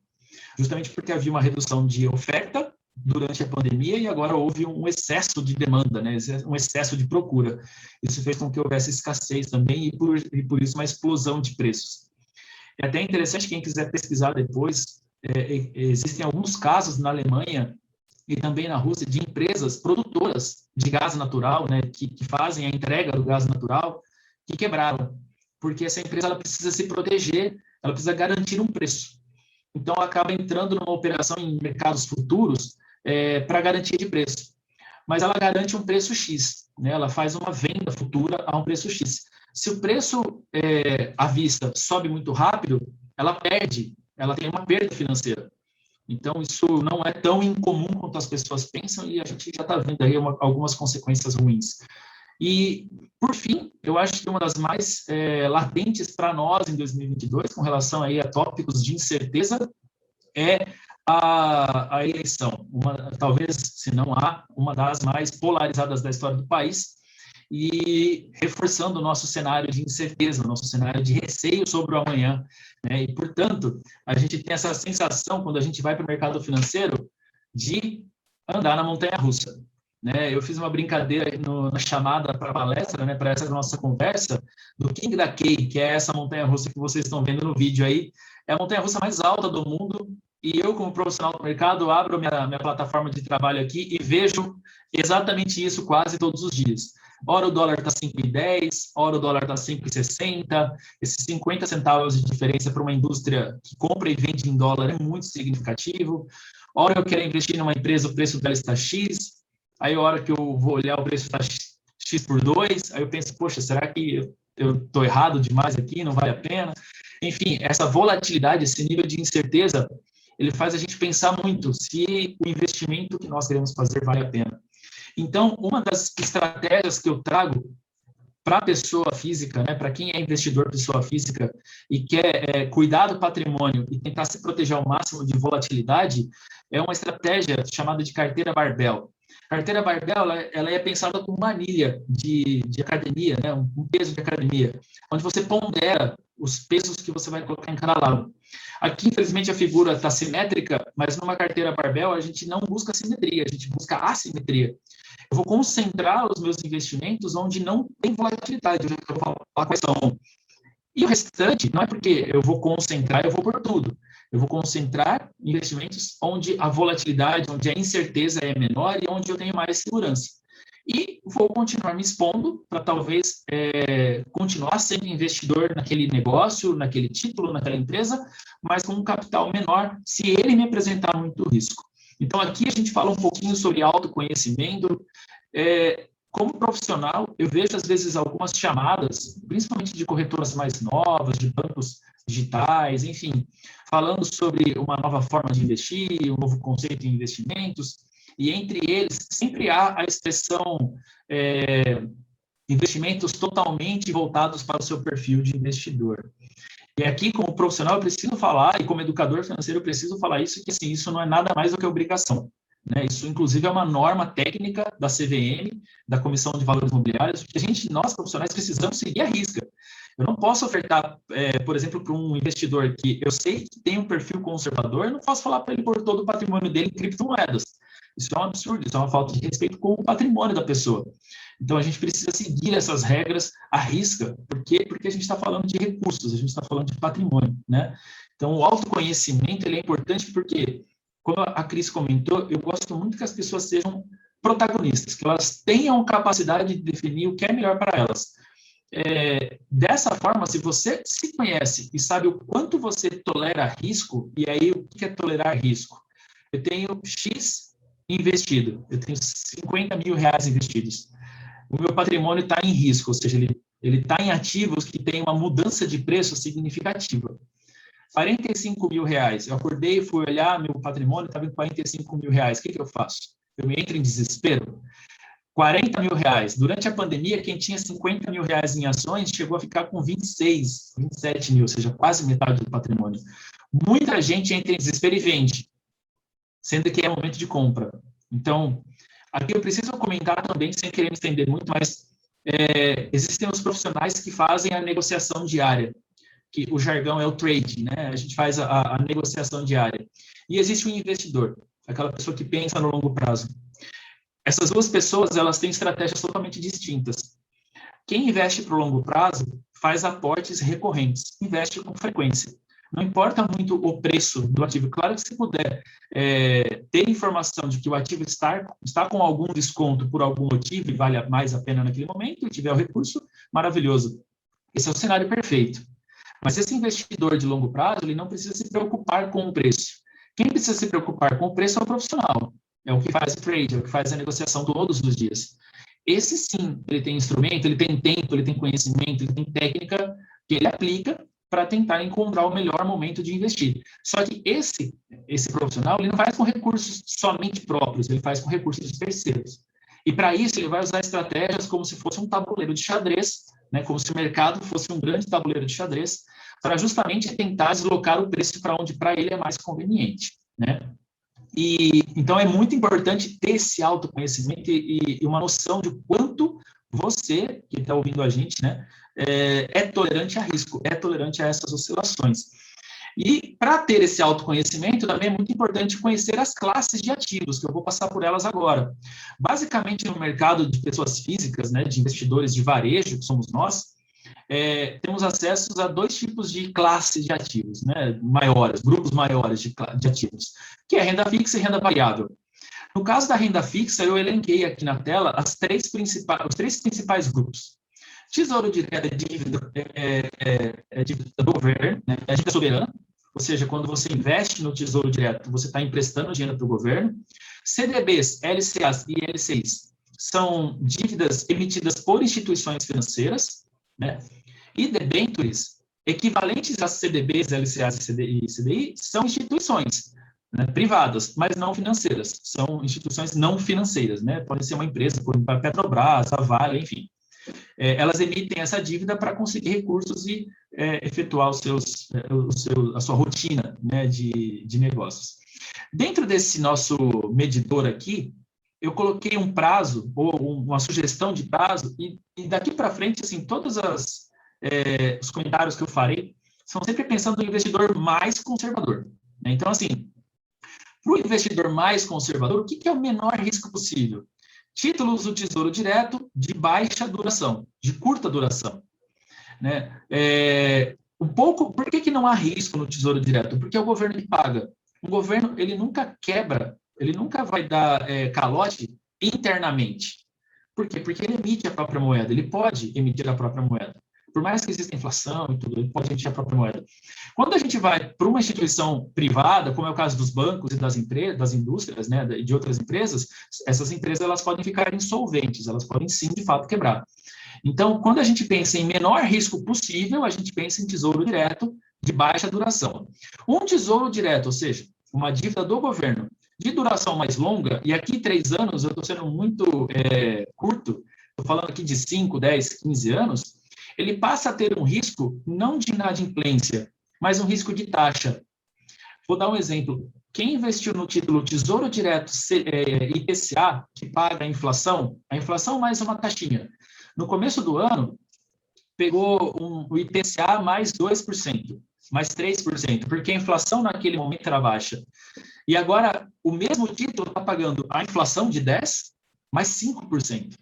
Justamente porque havia uma redução de oferta durante a pandemia e agora houve um excesso de demanda, né? Um excesso de procura. Isso fez com que houvesse escassez também e por isso uma explosão de preços. É até interessante, quem quiser pesquisar depois, existem alguns casos na Alemanha e também na Rússia de empresas produtoras de gás natural, né, que fazem a entrega do gás natural, que quebraram, porque essa empresa ela precisa se proteger, ela precisa garantir um preço. Então, ela acaba entrando numa operação em mercados futuros para garantia de preço. Mas ela garante um preço X, né? Ela faz uma venda futura a um preço X. Se o preço à vista sobe muito rápido, ela perde, ela tem uma perda financeira. Então, isso não é tão incomum quanto as pessoas pensam e a gente já está vendo aí algumas consequências ruins. E, por fim, eu acho que uma das mais latentes para nós em 2022, com relação aí a tópicos de incerteza, é a eleição. Talvez, se não há, uma das mais polarizadas da história do país, e reforçando o nosso cenário de incerteza, o nosso cenário de receio sobre o amanhã, né? E, portanto, a gente tem essa sensação, quando a gente vai para o mercado financeiro, de andar na montanha-russa, né? Eu fiz uma brincadeira na chamada para a palestra, né, para essa nossa conversa, do King da Key, que é essa montanha-russa que vocês estão vendo no vídeo aí, é a montanha-russa mais alta do mundo, e eu, como profissional do mercado, abro minha plataforma de trabalho aqui e vejo exatamente isso quase todos os dias. Ora o dólar está 5,10, ora o dólar está 5,60. Esses 50 centavos de diferença para uma indústria que compra e vende em dólar é muito significativo. Ora eu quero investir numa empresa, o preço dela está X. Aí a hora que eu vou olhar, o preço está X por 2. Aí eu penso, poxa, será que eu estou errado demais aqui? Não vale a pena? Enfim, essa volatilidade, esse nível de incerteza, ele faz a gente pensar muito se o investimento que nós queremos fazer vale a pena. Então, uma das estratégias que eu trago para a pessoa física, né, para quem é investidor pessoa física e quer cuidar do patrimônio e tentar se proteger ao máximo de volatilidade, é uma estratégia chamada de carteira barbell. A carteira barbell ela é pensada como uma anilha de academia, né, um peso de academia, onde você pondera os pesos que você vai colocar em cada lado. Aqui, infelizmente, a figura está simétrica, mas numa carteira barbell a gente não busca simetria, a gente busca assimetria. Eu vou concentrar os meus investimentos onde não tem volatilidade, eu vou falar quais são. E o restante, não é porque eu vou concentrar, eu vou por tudo. Eu vou concentrar investimentos onde a volatilidade, onde a incerteza é menor e onde eu tenho mais segurança. E vou continuar me expondo para talvez continuar sendo investidor naquele negócio, naquele título, naquela empresa, mas com um capital menor, se ele me apresentar muito risco. Então, aqui a gente fala um pouquinho sobre autoconhecimento. Como profissional, eu vejo, às vezes, algumas chamadas, principalmente de corretoras mais novas, de bancos digitais, enfim, falando sobre uma nova forma de investir, um novo conceito em investimentos, e entre eles sempre há a expressão investimentos totalmente voltados para o seu perfil de investidor. E aqui, como profissional, eu preciso falar, e como educador financeiro, eu preciso falar isso, que assim, isso não é nada mais do que obrigação. Né? Isso, inclusive, é uma norma técnica da CVM, da Comissão de Valores Imobiliários, que nós, profissionais, precisamos seguir à risca. Eu não posso ofertar, por exemplo, para um investidor que eu sei que tem um perfil conservador, eu não posso falar para ele pôr todo o patrimônio dele em criptomoedas. Isso é um absurdo, isso é uma falta de respeito com o patrimônio da pessoa. Então, a gente precisa seguir essas regras à risca. Por quê? Porque a gente está falando de recursos, a gente está falando de patrimônio, né? Então, o autoconhecimento ele é importante porque, como a Cris comentou, eu gosto muito que as pessoas sejam protagonistas, que elas tenham capacidade de definir o que é melhor para elas. Dessa forma, se você se conhece e sabe o quanto você tolera risco, e aí o que é tolerar risco? Eu tenho X investido, eu tenho 50 mil reais investidos. O meu patrimônio está em risco, ou seja, ele ele está em ativos que tem uma mudança de preço significativa. R$ 45.000, eu acordei, fui olhar meu patrimônio, estava em R$ 45.000, o que eu faço? Eu me entro em desespero? R$ 40.000, durante a pandemia, quem tinha R$ 50.000 em ações chegou a ficar com 26, 27 mil, ou seja, quase metade do patrimônio. Muita gente entra em desespero e vende, sendo que é momento de compra. Então, aqui eu preciso comentar também, sem querer me estender muito, mas existem os profissionais que fazem a negociação diária, que o jargão é o trade, né? A gente faz a negociação diária. E existe um investidor, aquela pessoa que pensa no longo prazo. Essas duas pessoas, elas têm estratégias totalmente distintas. Quem investe para o longo prazo faz aportes recorrentes, investe com frequência. Não importa muito o preço do ativo. Claro que se puder ter informação de que o ativo está com algum desconto por algum motivo e vale mais a pena naquele momento, e tiver o recurso, maravilhoso. Esse é o cenário perfeito. Mas esse investidor de longo prazo, ele não precisa se preocupar com o preço. Quem precisa se preocupar com o preço é o profissional. É o que faz o trade, é o que faz a negociação todos os dias. Esse sim, ele tem instrumento, ele tem tempo, ele tem conhecimento, ele tem técnica que ele aplica para tentar encontrar o melhor momento de investir. Só que esse profissional, ele não faz com recursos somente próprios, ele faz com recursos de terceiros. E para isso, ele vai usar estratégias como se fosse um tabuleiro de xadrez, né, como se o mercado fosse um grande tabuleiro de xadrez, para justamente tentar deslocar o preço para onde para ele é mais conveniente, né? E então é muito importante ter esse autoconhecimento e uma noção de quanto você, que está ouvindo a gente, né, é tolerante a risco, é tolerante a essas oscilações. E para ter esse autoconhecimento, também é muito importante conhecer as classes de ativos, que eu vou passar por elas agora. Basicamente, no mercado de pessoas físicas, né, de investidores de varejo, que somos nós, temos acesso a dois tipos de classes de ativos, né, maiores, grupos maiores de ativos, que é renda fixa e renda variável. No caso da renda fixa, eu elenquei aqui na tela os três principais grupos. Tesouro direto é dívida do governo, né, é dívida soberana, ou seja, quando você investe no Tesouro Direto, você está emprestando dinheiro para o governo. CDBs, LCAs e LCIs são dívidas emitidas por instituições financeiras, né? E debêntures, equivalentes a CDBs, LCAs e CDI, são instituições, né, privadas, mas não financeiras. São instituições não financeiras, né? Pode ser uma empresa, por exemplo, a Petrobras, a Vale, enfim. Elas emitem essa dívida para conseguir recursos e efetuar a sua rotina, né, de negócios. Dentro desse nosso medidor aqui, eu coloquei um prazo, ou uma sugestão de prazo, e daqui para frente, assim, todos os comentários que eu farei são sempre pensando no investidor mais conservador, né? Então, assim, para o investidor mais conservador, o que é o menor risco possível? Títulos do Tesouro Direto de baixa duração, de curta duração, né? Por que não há risco no Tesouro Direto? Porque é o governo que paga. O governo, ele nunca quebra, ele nunca vai dar calote internamente. Por quê? Porque ele emite a própria moeda, ele pode emitir a própria moeda. Por mais que exista inflação e tudo, ele pode emitir a própria moeda. Quando a gente vai para uma instituição privada, como é o caso dos bancos e das indústrias, né, de outras empresas, essas empresas elas podem ficar insolventes, elas podem sim, de fato, quebrar. Então, quando a gente pensa em menor risco possível, a gente pensa em tesouro direto de baixa duração. Um tesouro direto, ou seja, uma dívida do governo de duração mais longa, e aqui 3 anos, eu estou sendo muito curto, estou falando aqui de 5, 10, 15 anos, ele passa a ter um risco não de inadimplência, mas um risco de taxa. Vou dar um exemplo. Quem investiu no título Tesouro Direto IPCA, que paga a inflação mais uma taxinha. No começo do ano, pegou o IPCA mais 2%, mais 3%, porque a inflação naquele momento era baixa. E agora, o mesmo título está pagando a inflação de 10%, mais 5%.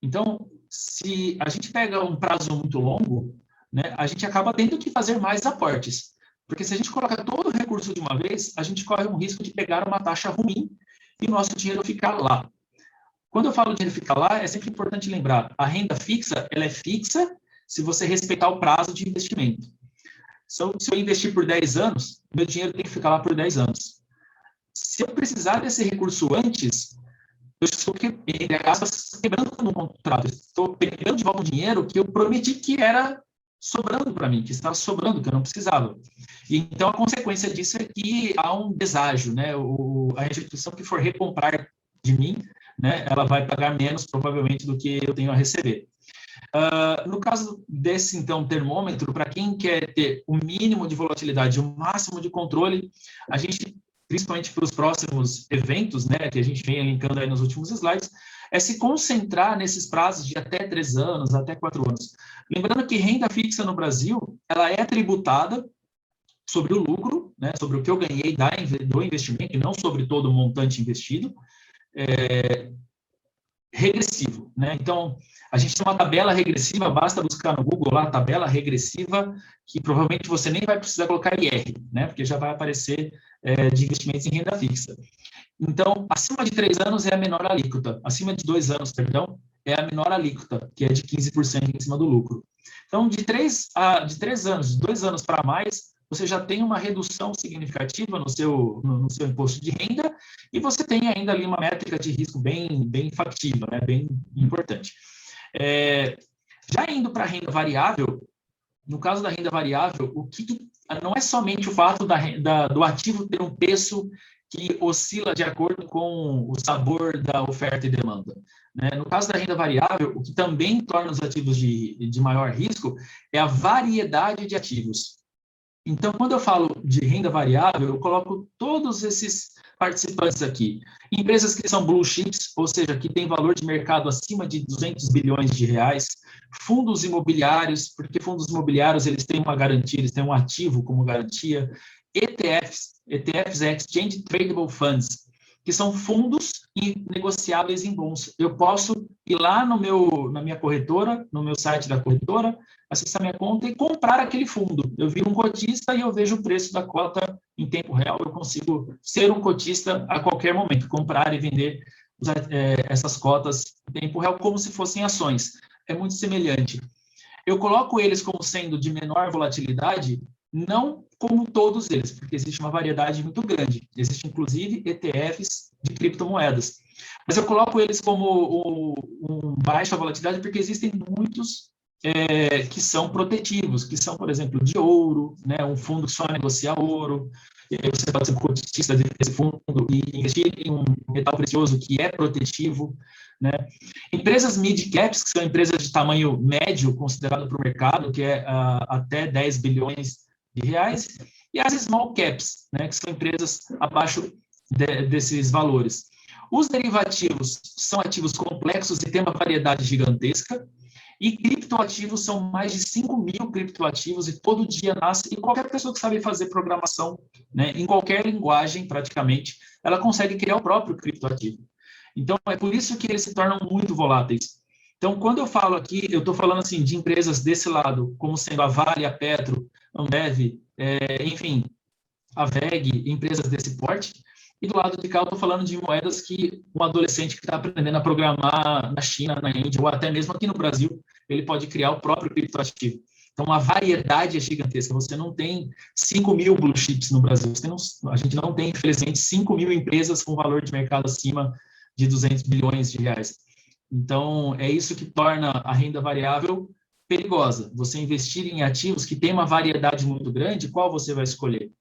Então, se a gente pega um prazo muito longo, né, a gente acaba tendo que fazer mais aportes. Porque se a gente coloca todo o recurso de uma vez, a gente corre um risco de pegar uma taxa ruim e o nosso dinheiro ficar lá. Quando eu falo dinheiro ficar lá, é sempre importante lembrar, a renda fixa, ela é fixa se você respeitar o prazo de investimento. Se eu investir por 10 anos, meu dinheiro tem que ficar lá por 10 anos. Se eu precisar desse recurso antes, eu estou, entre aspas, quebrando um contrato, estou pegando de volta um dinheiro que eu prometi que era sobrando para mim, que estava sobrando, que eu não precisava. E, então, a consequência disso é que há um deságio, né? A instituição que for recomprar de mim, né, ela vai pagar menos, provavelmente, do que eu tenho a receber. No caso desse, então, termômetro, para quem quer ter o mínimo de volatilidade, o máximo de controle, a gente, principalmente para os próximos eventos, né, que a gente vem linkando aí nos últimos slides, é se concentrar nesses prazos de até 3 anos, até 4 anos. Lembrando que renda fixa no Brasil, ela é tributada sobre o lucro, né, sobre o que eu ganhei do investimento, e não sobre todo o montante investido, regressivo, né? Então, a gente tem uma tabela regressiva, basta buscar no Google lá, tabela regressiva, que provavelmente você nem vai precisar colocar IR, né? Porque já vai aparecer de investimentos em renda fixa. Então, acima de 3 anos é a menor alíquota, acima de 2 anos, perdão, é a menor alíquota, que é de 15% em cima do lucro. Então, de 3 anos, de 2 anos para mais, você já tem uma redução significativa no seu imposto de renda e você tem ainda ali uma métrica de risco bem factível, né, bem importante. Já indo para a renda variável, no caso da renda variável, não é somente o fato do ativo ter um preço que oscila de acordo com o sabor da oferta e demanda, né? No caso da renda variável, o que também torna os ativos de maior risco é a variedade de ativos. Então, quando eu falo de renda variável, eu coloco todos esses participantes aqui. Empresas que são blue chips, ou seja, que têm valor de mercado acima de 200 bilhões de reais. Fundos imobiliários, porque fundos imobiliários eles têm uma garantia, eles têm um ativo como garantia. ETFs é Exchange Tradable Funds, que são fundos negociáveis em bolsa. Eu posso ir lá na minha corretora, no meu site da corretora, acessar minha conta e comprar aquele fundo. Eu viro um cotista e eu vejo o preço da cota em tempo real. Eu consigo ser um cotista a qualquer momento, comprar e vender essas cotas em tempo real como se fossem ações. É muito semelhante. Eu coloco eles como sendo de menor volatilidade, não como todos eles, porque existe uma variedade muito grande. Existe, inclusive, ETFs de criptomoedas. Mas eu coloco eles como baixa volatilidade porque existem muitos que são protetivos, que são, por exemplo, de ouro, né, um fundo que só negocia ouro. Você pode ser cotista desse fundo e investir em um metal precioso que é protetivo, né? Empresas mid-caps, que são empresas de tamanho médio considerado para o mercado, que é até 10 bilhões de reais, e as small caps, né, que são empresas abaixo desses valores. Os derivativos são ativos complexos e têm uma variedade gigantesca, e criptoativos são mais de 5.000 criptoativos e todo dia nasce, e qualquer pessoa que sabe fazer programação, né, em qualquer linguagem praticamente, ela consegue criar o próprio criptoativo. Então, é por isso que eles se tornam muito voláteis. Então, quando eu falo aqui, eu estou falando assim de empresas desse lado, como sendo a Vale, a Petro, Ambev, enfim, a VEG, empresas desse porte, e do lado de cá eu estou falando de moedas que um adolescente que está aprendendo a programar na China, na Índia, ou até mesmo aqui no Brasil, ele pode criar o próprio criptoativo. Então, a variedade é gigantesca. Você não tem 5.000 blue chips no Brasil. A gente não tem, infelizmente, 5.000 empresas com valor de mercado acima de 200 bilhões de reais. Então, é isso que torna a renda variável perigosa. Você investir em ativos que tem uma variedade muito grande, qual você vai escolher?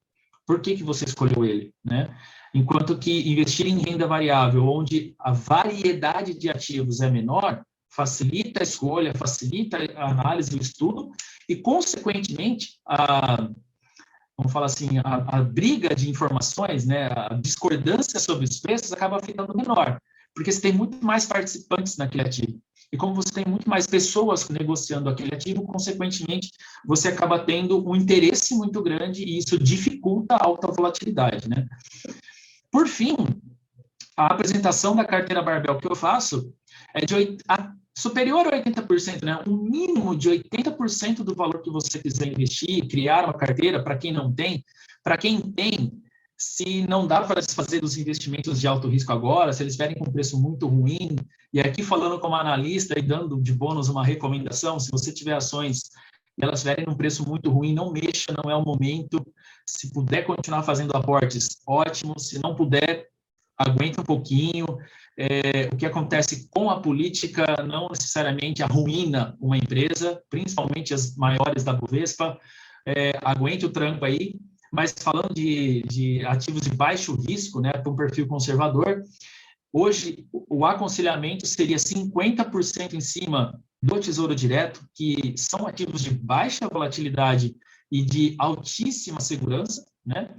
Por que você escolheu ele, né? Enquanto que investir em renda variável, onde a variedade de ativos é menor, facilita a escolha, facilita a análise, o estudo, e, consequentemente, vamos falar assim, a briga de informações, né, a discordância sobre os preços acaba ficando menor, porque você tem muito mais participantes naquele ativo. E como você tem muito mais pessoas negociando aquele ativo, consequentemente, você acaba tendo um interesse muito grande e isso dificulta a alta volatilidade, né? Por fim, a apresentação da carteira Barbell que eu faço é superior a 80%, né? Um mínimo de 80% do valor que você quiser investir, criar uma carteira, para quem não tem, para quem tem, se não dá para desfazer dos investimentos de alto risco agora, se eles vierem com um preço muito ruim, e aqui falando como analista e dando de bônus uma recomendação, se você tiver ações e elas vierem num preço muito ruim, não mexa, não é o momento. Se puder continuar fazendo aportes, ótimo. Se não puder, aguenta um pouquinho. O que acontece com a política não necessariamente arruína uma empresa, principalmente as maiores da Bovespa. Aguente o tranco aí, mas falando de ativos de baixo risco, né, para um perfil conservador, hoje o aconselhamento seria 50% em cima do Tesouro Direto, que são ativos de baixa volatilidade e de altíssima segurança, né?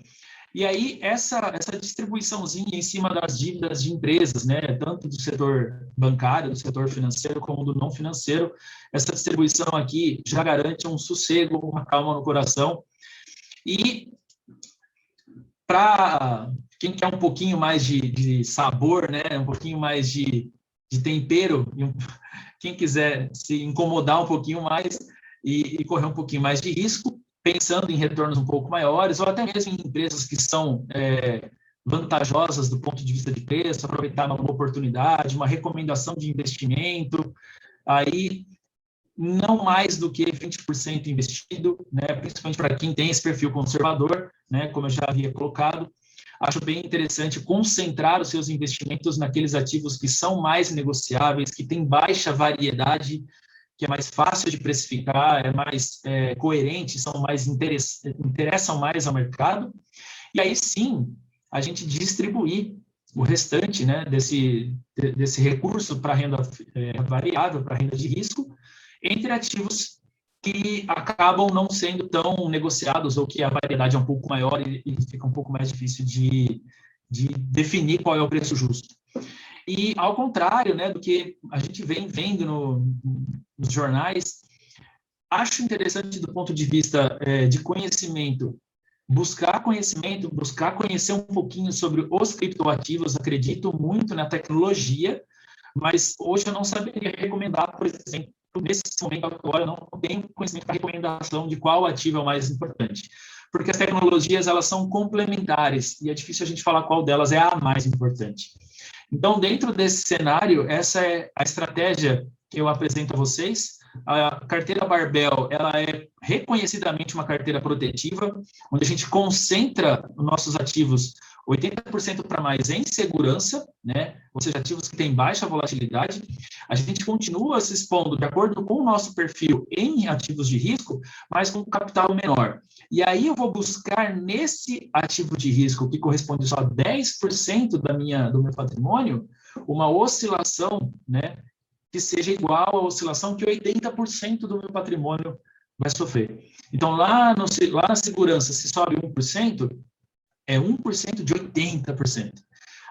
E aí, essa distribuiçãozinha em cima das dívidas de empresas, né, tanto do setor bancário, do setor financeiro, como do não financeiro, essa distribuição aqui já garante um sossego, uma calma no coração. E para quem quer um pouquinho mais de sabor, né, um pouquinho mais de tempero, quem quiser se incomodar um pouquinho mais e correr um pouquinho mais de risco, pensando em retornos um pouco maiores, ou até mesmo em empresas que são vantajosas do ponto de vista de preço, aproveitar uma boa oportunidade, uma recomendação de investimento, aí não mais do que 20% investido, né, principalmente para quem tem esse perfil conservador, né, como eu já havia colocado. Acho bem interessante concentrar os seus investimentos naqueles ativos que são mais negociáveis, que têm baixa variedade, que é mais fácil de precificar, é mais coerente, são mais interessam mais ao mercado. E aí sim, a gente distribuir o restante, né, desse recurso para renda variável, para renda de risco, entre ativos que acabam não sendo tão negociados ou que a variedade é um pouco maior e fica um pouco mais difícil de definir qual é o preço justo. E, ao contrário, né, do que a gente vem vendo nos jornais, acho interessante do ponto de vista de conhecimento, buscar conhecimento, buscar conhecer um pouquinho sobre os criptoativos. Acredito muito na tecnologia, mas hoje eu não saberia recomendar, por exemplo, nesse momento atual, eu não tenho conhecimento para recomendação de qual ativo é o mais importante. Porque as tecnologias, elas são complementares e é difícil a gente falar qual delas é a mais importante. Então, dentro desse cenário, essa é a estratégia que eu apresento a vocês. A carteira Barbell, ela é reconhecidamente uma carteira protetiva, onde a gente concentra os nossos ativos 80% para mais em segurança, né? Ou seja, ativos que têm baixa volatilidade. A gente continua se expondo de acordo com o nosso perfil em ativos de risco, mas com capital menor. E aí eu vou buscar nesse ativo de risco, que corresponde só a 10% do meu patrimônio, uma oscilação, né, que seja igual à oscilação que 80% do meu patrimônio vai sofrer. Então, lá na segurança, se sobe 1%, é 1% de 80%.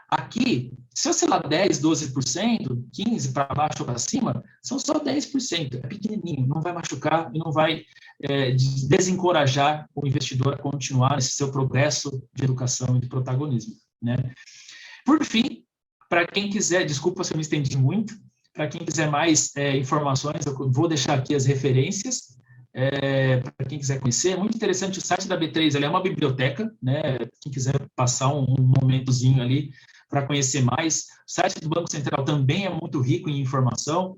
Aqui, se oscilar 10%, 12%, 15% para baixo ou para cima, são só 10%. É pequenininho, não vai machucar e não vai desencorajar o investidor a continuar nesse seu progresso de educação e de protagonismo, né? Por fim, para quem quiser, desculpa se eu me estendi muito, para quem quiser mais informações, eu vou deixar aqui as referências. Para quem quiser conhecer, é muito interessante o site da B3, ele é uma biblioteca, né? Quem quiser passar um momentozinho ali para conhecer mais. O site do Banco Central também é muito rico em informação.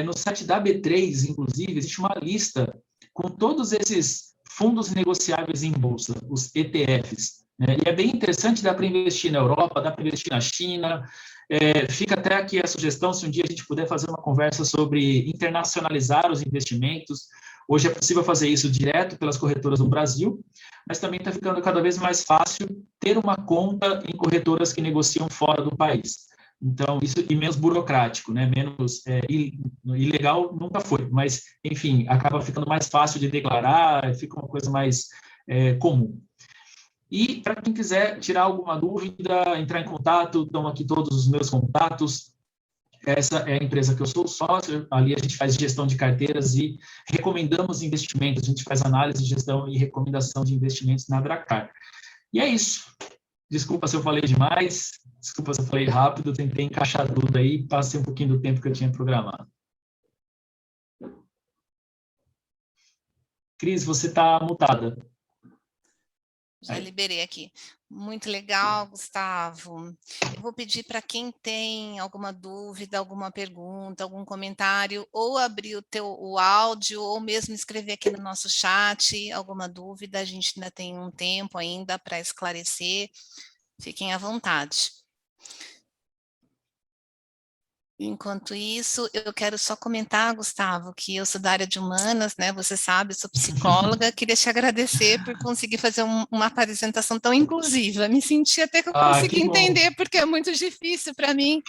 No site da B3, inclusive, existe uma lista com todos esses fundos negociáveis em bolsa, os ETFs, né? E é bem interessante, dá para investir na Europa, dá para investir na China. Fica até aqui a sugestão, se um dia a gente puder fazer uma conversa sobre internacionalizar os investimentos. Hoje é possível fazer isso direto pelas corretoras do Brasil, mas também está ficando cada vez mais fácil ter uma conta em corretoras que negociam fora do país. Então, isso e menos burocrático, né? Menos ilegal nunca foi, mas, enfim, acaba ficando mais fácil de declarar, fica uma coisa mais comum. E para quem quiser tirar alguma dúvida, entrar em contato, estão aqui todos os meus contatos. Essa é a empresa que eu sou sócio, ali a gente faz gestão de carteiras e recomendamos investimentos, a gente faz análise, gestão e recomendação de investimentos na Dracar. E é isso. Desculpa se eu falei demais, desculpa se eu falei rápido, tentei encaixar tudo aí, passei um pouquinho do tempo que eu tinha programado. Cris, você está mutada. Já liberei aqui. Muito legal, Gustavo. Eu vou pedir para quem tem alguma dúvida, alguma pergunta, algum comentário, ou abrir o áudio, ou mesmo escrever aqui no nosso chat alguma dúvida. A gente ainda tem um tempo ainda para esclarecer. Fiquem à vontade. Enquanto isso, eu quero só comentar, Gustavo, que eu sou da área de humanas, né? Você sabe, sou psicóloga. Queria te agradecer por conseguir fazer uma apresentação tão inclusiva. Me senti até que eu Ah, consegui que bom. entender, porque é muito difícil para mim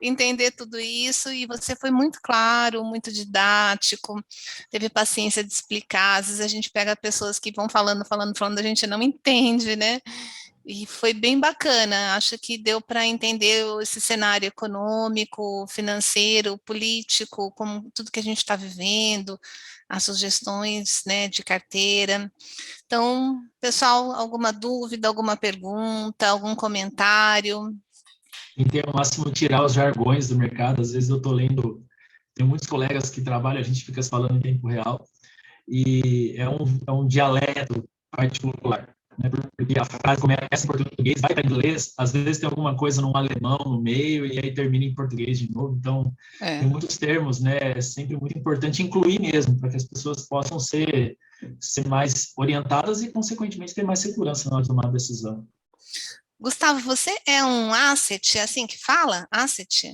entender tudo isso. E você foi muito claro, muito didático, teve paciência de explicar. Às vezes a gente pega pessoas que vão falando, falando, falando, a gente não entende, né? E foi bem bacana, acho que deu para entender esse cenário econômico, financeiro, político, como tudo que a gente está vivendo, as sugestões, né, de carteira. Então, pessoal, alguma dúvida, alguma pergunta, algum comentário? Tentei ao máximo tirar os jargões do mercado. Às vezes eu estou lendo, tem muitos colegas que trabalham, a gente fica falando em tempo real, e é um dialeto particular, né? Porque a frase começa em português, vai para inglês, às vezes tem alguma coisa num alemão no meio, e aí termina em português de novo. Então, tem É. muitos termos, né? É sempre muito importante incluir mesmo, para que as pessoas possam ser mais orientadas e, consequentemente, ter mais segurança na hora de tomar a decisão. Gustavo, você é um asset, é assim que fala? Asset?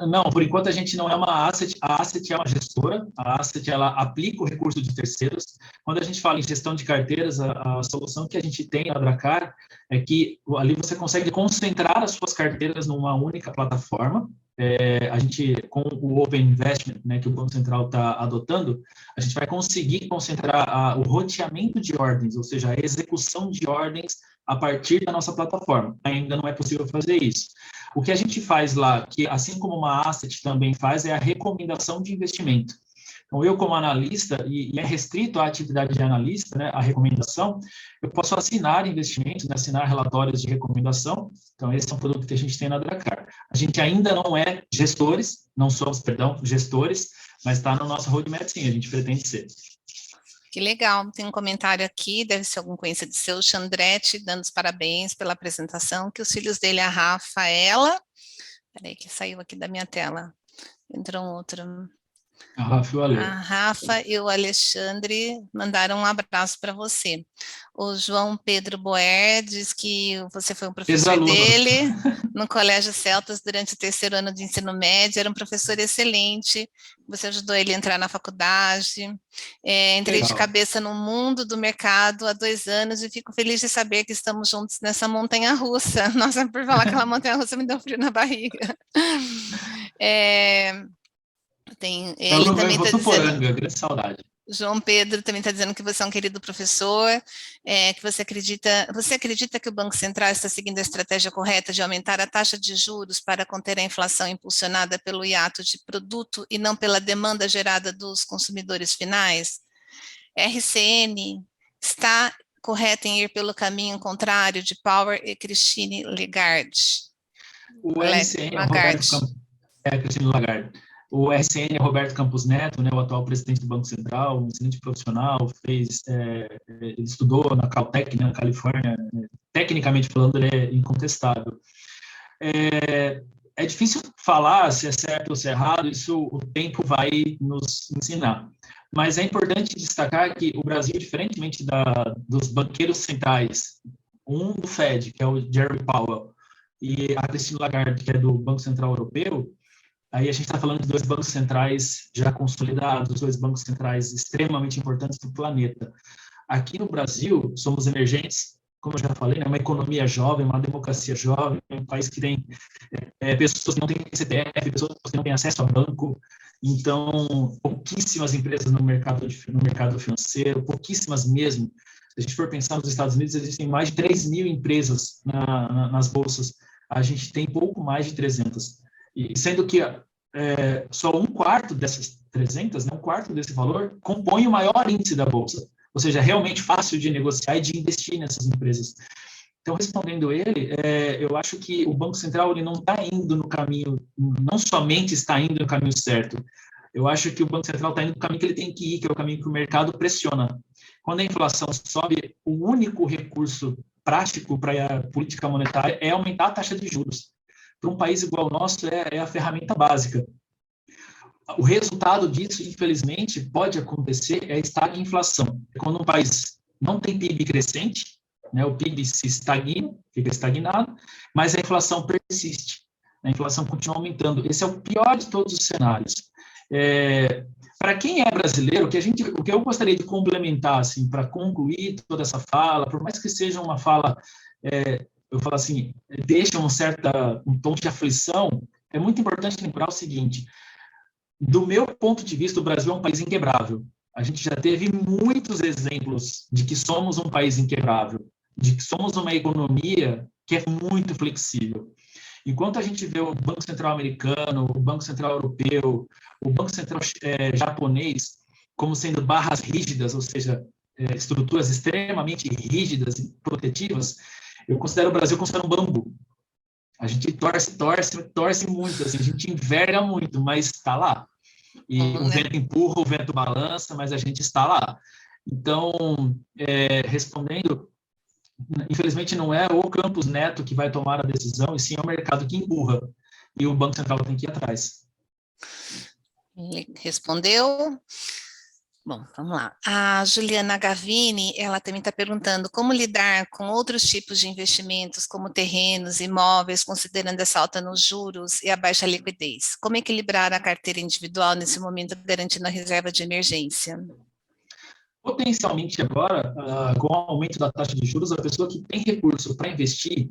Não, por enquanto a gente não é uma asset. A asset é uma gestora. A asset ela aplica o recurso de terceiros. Quando a gente fala em gestão de carteiras, a solução que a gente tem na Dracar é que ali você consegue concentrar as suas carteiras numa única plataforma. A gente, com o Open Investment, né, que o Banco Central está adotando, a gente vai conseguir concentrar o roteamento de ordens, ou seja, a execução de ordens a partir da nossa plataforma. Ainda não é possível fazer isso. O que a gente faz lá, que assim como uma asset também faz, é a recomendação de investimento. Então, eu como analista, e é restrito à atividade de analista, né, a recomendação, eu posso assinar investimentos, né, assinar relatórios de recomendação. Então, esse é um produto que a gente tem na Dracar. A gente ainda não é gestores, não somos, perdão, gestores, mas está no nosso roadmap, sim, a gente pretende ser. Que legal, tem um comentário aqui, deve ser algum conhecido seu, Xandrete, dando os parabéns pela apresentação, que os filhos dele, a Rafaela, peraí que saiu aqui da minha tela, entrou um outro, A Rafa e o Ale. a Rafa e o Alexandre mandaram um abraço para você. O João Pedro Boer diz que você foi um professor Ex-alunos. dele no Colégio Celtas durante o terceiro ano de ensino médio, era um professor excelente, você ajudou ele a entrar na faculdade. Entrei de Legal. cabeça no mundo do mercado há 2 anos e fico feliz de saber que estamos juntos nessa montanha-russa. Nossa, por falar aquela montanha-russa me deu frio na barriga. É, É ele aluno meu em também está dizendo, Votuporanga, grande saudade. João Pedro também está dizendo que você é um querido professor, que você acredita que o Banco Central está seguindo a estratégia correta de aumentar a taxa de juros para conter a inflação impulsionada pelo hiato de produto e não pela demanda gerada dos consumidores finais? RCN está correta em ir pelo caminho contrário de Powell e Christine Lagarde? O RCN é o Roberto Lagarde. Campos, Cristina Lagarde. O RCN é Roberto Campos Neto, né, o atual presidente do Banco Central, um excelente profissional, ele estudou na Caltech, né, na Califórnia, tecnicamente falando, ele é incontestável. É difícil falar se é certo ou se é errado, isso o tempo vai nos ensinar. Mas é importante destacar que o Brasil, diferentemente dos banqueiros centrais, um do Fed, que é o Jerry Powell, e a Christine Lagarde, que é do Banco Central Europeu, aí a gente está falando de dois bancos centrais já consolidados, dois bancos centrais extremamente importantes do planeta. Aqui no Brasil, somos emergentes, como eu já falei, é uma economia jovem, uma democracia jovem, um país que tem pessoas que não têm CPF, pessoas que não têm acesso a banco, então, pouquíssimas empresas no mercado financeiro, pouquíssimas mesmo. Se a gente for pensar nos Estados Unidos, existem mais de 3 mil empresas nas bolsas, a gente tem pouco mais de 300. E sendo que só um quarto dessas 300, né, um quarto desse valor, compõe o maior índice da bolsa. Ou seja, é realmente fácil de negociar e de investir nessas empresas. Então, respondendo ele, eu acho que o Banco Central ele não está indo no caminho, não somente está indo no caminho certo, eu acho que o Banco Central está indo no caminho que ele tem que ir, que é o caminho que o mercado pressiona. Quando a inflação sobe, o único recurso prático para a política monetária é aumentar a taxa de juros. Para um país igual ao nosso, é a ferramenta básica. O resultado disso, infelizmente, pode acontecer, é estagflação. Quando um país não tem PIB crescente, né, o PIB se estagna, fica estagnado, mas a inflação persiste. A inflação continua aumentando. Esse é o pior de todos os cenários. Para quem é brasileiro, o que eu gostaria de complementar, assim, para concluir toda essa fala, por mais que seja uma fala, eu falo assim, deixa um tom de aflição, é muito importante lembrar o seguinte: do meu ponto de vista, o Brasil é um país inquebrável. A gente já teve muitos exemplos de que somos um país inquebrável, de que somos uma economia que é muito flexível. Enquanto a gente vê o Banco Central americano, o Banco Central europeu, o Banco Central japonês como sendo barras rígidas, ou seja, estruturas extremamente rígidas e protetivas, eu considero o Brasil como sendo um bambu. A gente torce muito, assim, a gente enverga muito, mas está lá. E o vento empurra, o vento balança, mas a gente está lá. Então, respondendo, infelizmente não é o Campos Neto que vai tomar a decisão, e sim é o mercado que empurra, e o Banco Central tem que ir atrás. Ele respondeu. Bom, vamos lá. A Juliana Gavini, ela também está perguntando como lidar com outros tipos de investimentos, como terrenos, imóveis, considerando essa alta nos juros e a baixa liquidez. Como equilibrar a carteira individual nesse momento, garantindo a reserva de emergência? Potencialmente agora, com o aumento da taxa de juros, a pessoa que tem recurso para investir,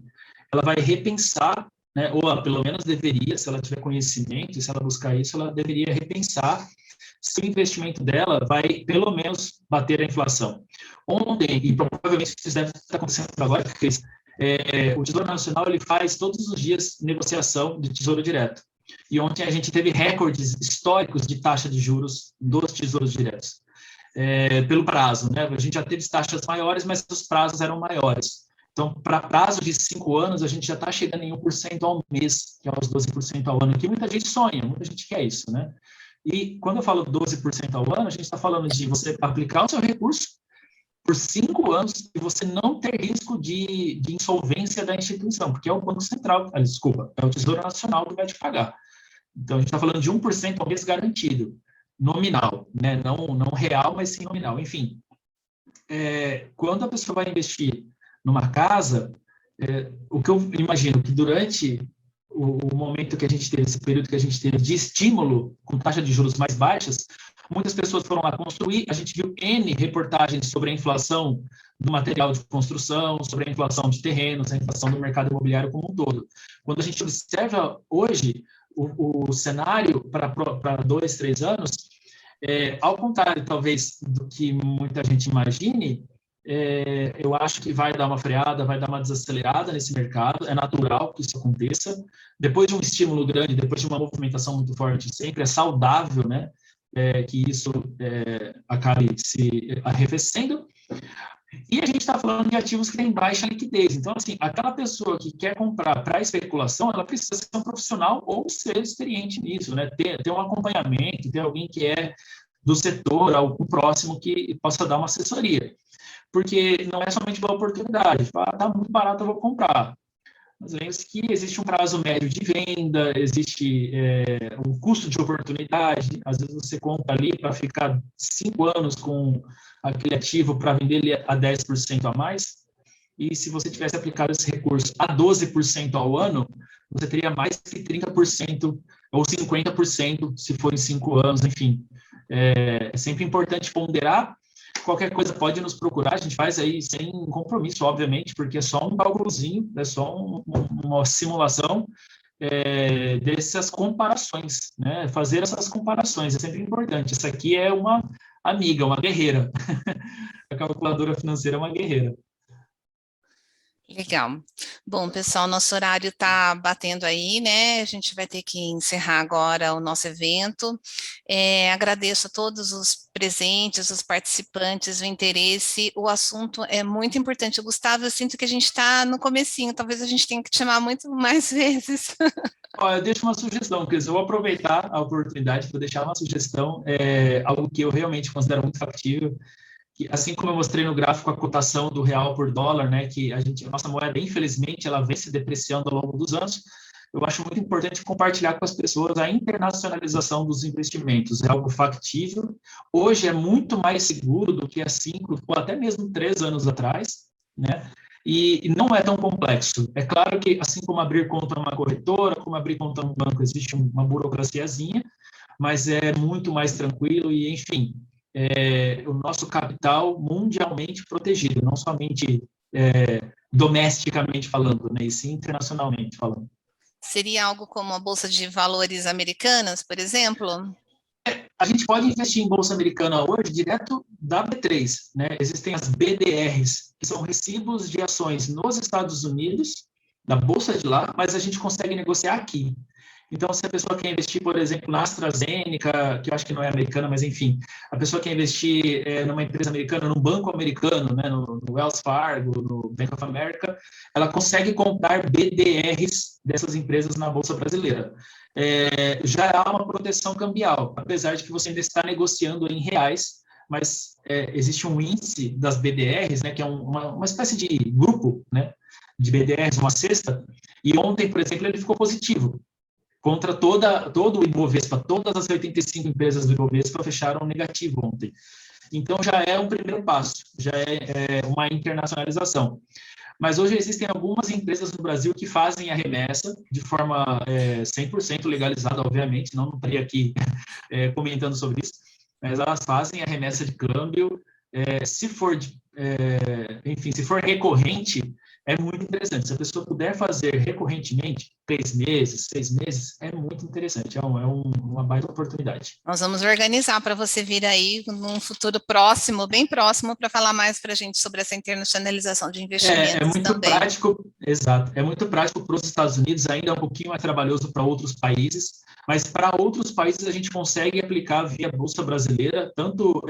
ela vai repensar, né, ou ela pelo menos deveria, se ela tiver conhecimento, se ela buscar isso, ela deveria repensar se o investimento dela vai pelo menos bater a inflação. Ontem, e provavelmente isso deve estar acontecendo agora, porque o Tesouro Nacional ele faz todos os dias negociação de tesouro direto. E ontem a gente teve recordes históricos de taxa de juros dos tesouros diretos. Pelo prazo, né? A gente já teve taxas maiores, mas os prazos eram maiores. Então, para prazo de 5 anos, a gente já está chegando em 1% ao mês, que é os 12% ao ano, que muita gente sonha, muita gente quer isso, né? E quando eu falo 12% ao ano, a gente está falando de você aplicar o seu recurso por 5 anos e você não ter risco de insolvência da instituição, porque é o Banco Central, desculpa, é o Tesouro Nacional que vai te pagar. Então, a gente está falando de 1% ao mês garantido. Nominal, né? Não real, mas sim nominal. Enfim, quando a pessoa vai investir numa casa, o que eu imagino que durante o momento que a gente teve, esse período que a gente teve de estímulo com taxa de juros mais baixas, muitas pessoas foram lá construir, a gente viu N reportagens sobre a inflação do material de construção, sobre a inflação de terrenos, a inflação do mercado imobiliário como um todo. Quando a gente observa hoje o cenário para 2, 3 anos, ao contrário, talvez, do que muita gente imagine, eu acho que vai dar uma freada, vai dar uma desacelerada nesse mercado, é natural que isso aconteça. Depois de um estímulo grande, depois de uma movimentação muito forte, sempre é saudável, né, que isso acabe se arrefecendo. E a gente está falando de ativos que têm baixa liquidez. Então, assim, aquela pessoa que quer comprar para especulação, ela precisa ser um profissional ou ser experiente nisso, né? Ter um acompanhamento, ter alguém que é do setor, algum próximo que possa dar uma assessoria. Porque não é somente uma oportunidade. Está muito barato, eu vou comprar. Mas lembre-se que existe um prazo médio de venda, existe um custo de oportunidade. Às vezes você compra ali para ficar 5 anos com aquele ativo para vender ele a 10% a mais. E se você tivesse aplicado esse recurso a 12% ao ano, você teria mais que 30% ou 50% se for em 5 anos, enfim. É sempre importante ponderar. Qualquer coisa pode nos procurar, a gente faz aí sem compromisso, obviamente, porque é só um cálculozinho, é só uma simulação dessas comparações, né? Fazer essas comparações é sempre importante. Essa aqui é uma amiga, uma guerreira. A calculadora financeira é uma guerreira. Legal. Bom, pessoal, nosso horário está batendo aí, né? A gente vai ter que encerrar agora o nosso evento. Agradeço a todos os presentes, os participantes, o interesse. O assunto é muito importante. Gustavo, eu sinto que a gente está no comecinho, talvez a gente tenha que te chamar muito mais vezes. Eu deixo uma sugestão, Cris. Eu vou aproveitar a oportunidade para deixar uma sugestão, algo que eu realmente considero muito factível. Que, assim como eu mostrei no gráfico a cotação do real por dólar, né, que a nossa moeda, infelizmente, ela vem se depreciando ao longo dos anos, eu acho muito importante compartilhar com as pessoas a internacionalização dos investimentos. É algo factível. Hoje é muito mais seguro do que há 5 ou até mesmo 3 anos atrás, né? e não é tão complexo. É claro que, assim como abrir conta numa corretora, como abrir conta num banco, existe uma burocraciazinha, mas é muito mais tranquilo e, enfim, o nosso capital mundialmente protegido, não somente domesticamente falando, né, e sim internacionalmente falando. Seria algo como a Bolsa de Valores americanas, por exemplo? A gente pode investir em Bolsa Americana hoje direto da B3, né? Existem as BDRs, que são recibos de ações nos Estados Unidos, da Bolsa de lá, mas a gente consegue negociar aqui. Então, se a pessoa quer investir, por exemplo, na AstraZeneca, que eu acho que não é americana, mas enfim, a pessoa quer investir numa empresa americana, num banco americano, né, no Wells Fargo, no Bank of America, ela consegue comprar BDRs dessas empresas na Bolsa Brasileira. Já há uma proteção cambial, apesar de que você ainda está negociando em reais, mas existe um índice das BDRs, né, que é uma espécie de grupo, né, de BDRs, uma cesta, e ontem, por exemplo, ele ficou positivo contra todo o Ibovespa, todas as 85 empresas do Ibovespa fecharam negativo ontem. Então, já é um primeiro passo, já é uma internacionalização. Mas hoje existem algumas empresas no Brasil que fazem a remessa de forma 100% legalizada, obviamente, não estaria aqui comentando sobre isso, mas elas fazem a remessa de câmbio. Se for, enfim, se for recorrente, é muito interessante. Se a pessoa puder fazer recorrentemente, 3 meses, 6 meses, é muito interessante, uma baita oportunidade. Nós vamos organizar para você vir aí num futuro próximo, bem próximo, para falar mais para a gente sobre essa internacionalização de investimentos É muito também. prático, exato, é muito prático para os Estados Unidos, ainda é um pouquinho mais trabalhoso para outros países, mas para outros países a gente consegue aplicar via Bolsa Brasileira, tanto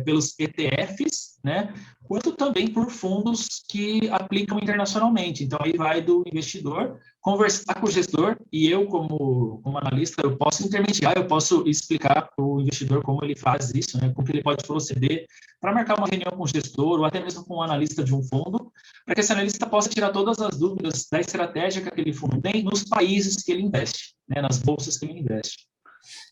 pelos ETFs, né, quanto também por fundos que aplicam internacionalmente. Então, aí vai do investidor conversar com o gestor e eu, como analista, eu posso intermediar, eu posso explicar para o investidor como ele faz isso, né, como que ele pode proceder para marcar uma reunião com o gestor ou até mesmo com o analista de um fundo, para que esse analista possa tirar todas as dúvidas da estratégia que aquele fundo tem nos países que ele investe, né, nas bolsas que ele investe.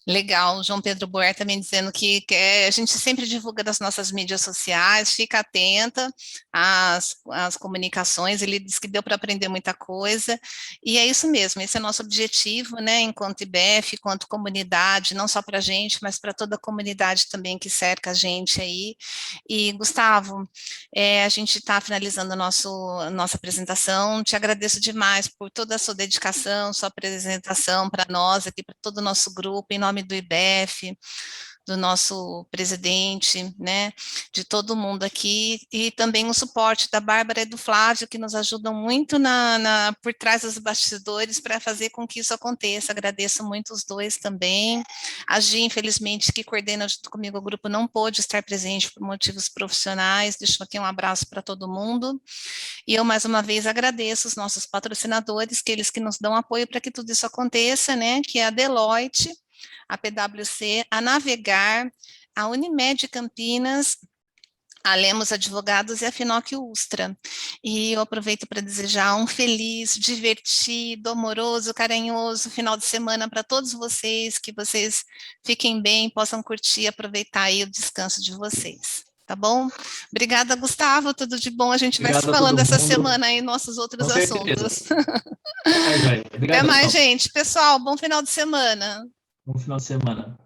Legal, João Pedro Boer também dizendo que a gente sempre divulga das nossas mídias sociais, fica atenta às comunicações, ele disse que deu para aprender muita coisa, e é isso mesmo, esse é nosso objetivo, né, enquanto IBEF, enquanto comunidade, não só para a gente, mas para toda a comunidade também que cerca a gente aí. E, Gustavo, a gente está finalizando nossa apresentação, te agradeço demais por toda a sua dedicação, sua apresentação para nós aqui, para todo o nosso grupo, em nome do IBEF, do nosso presidente, né, de todo mundo aqui, e também o suporte da Bárbara e do Flávio, que nos ajudam muito por trás dos bastidores para fazer com que isso aconteça. Agradeço muito os dois também. A Gi, infelizmente, que coordena junto comigo o grupo, não pôde estar presente por motivos profissionais. Deixo aqui um abraço para todo mundo. E eu, mais uma vez, agradeço os nossos patrocinadores, aqueles que nos dão apoio para que tudo isso aconteça, né, que é a Deloitte, a PwC, a Navegar, a Unimed Campinas, a Lemos Advogados e a Finoc Ustra. E eu aproveito para desejar um feliz, divertido, amoroso, carinhoso final de semana para todos vocês, que vocês fiquem bem, possam curtir e aproveitar aí o descanso de vocês. Tá bom? Obrigada, Gustavo, tudo de bom. A gente vai se Obrigado a falando todo essa mundo. semana aí, nossos outros Com certeza. assuntos. Até Até mais, gente. Pessoal, bom final de semana. Bom final de semana.